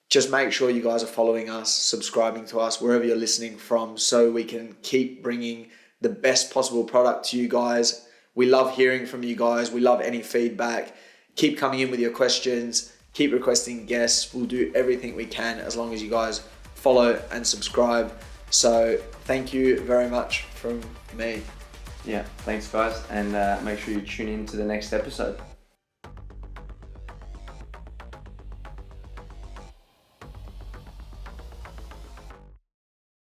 Just make sure you guys are following us, subscribing to us, wherever you're listening from, so we can keep bringing the best possible product to you guys. We love hearing from you guys. We love any feedback. Keep coming in with your questions. Keep requesting guests. We'll do everything we can as long as you guys follow and subscribe. So thank you very much from me. yeah, thanks guys, and make sure you tune in to the next episode.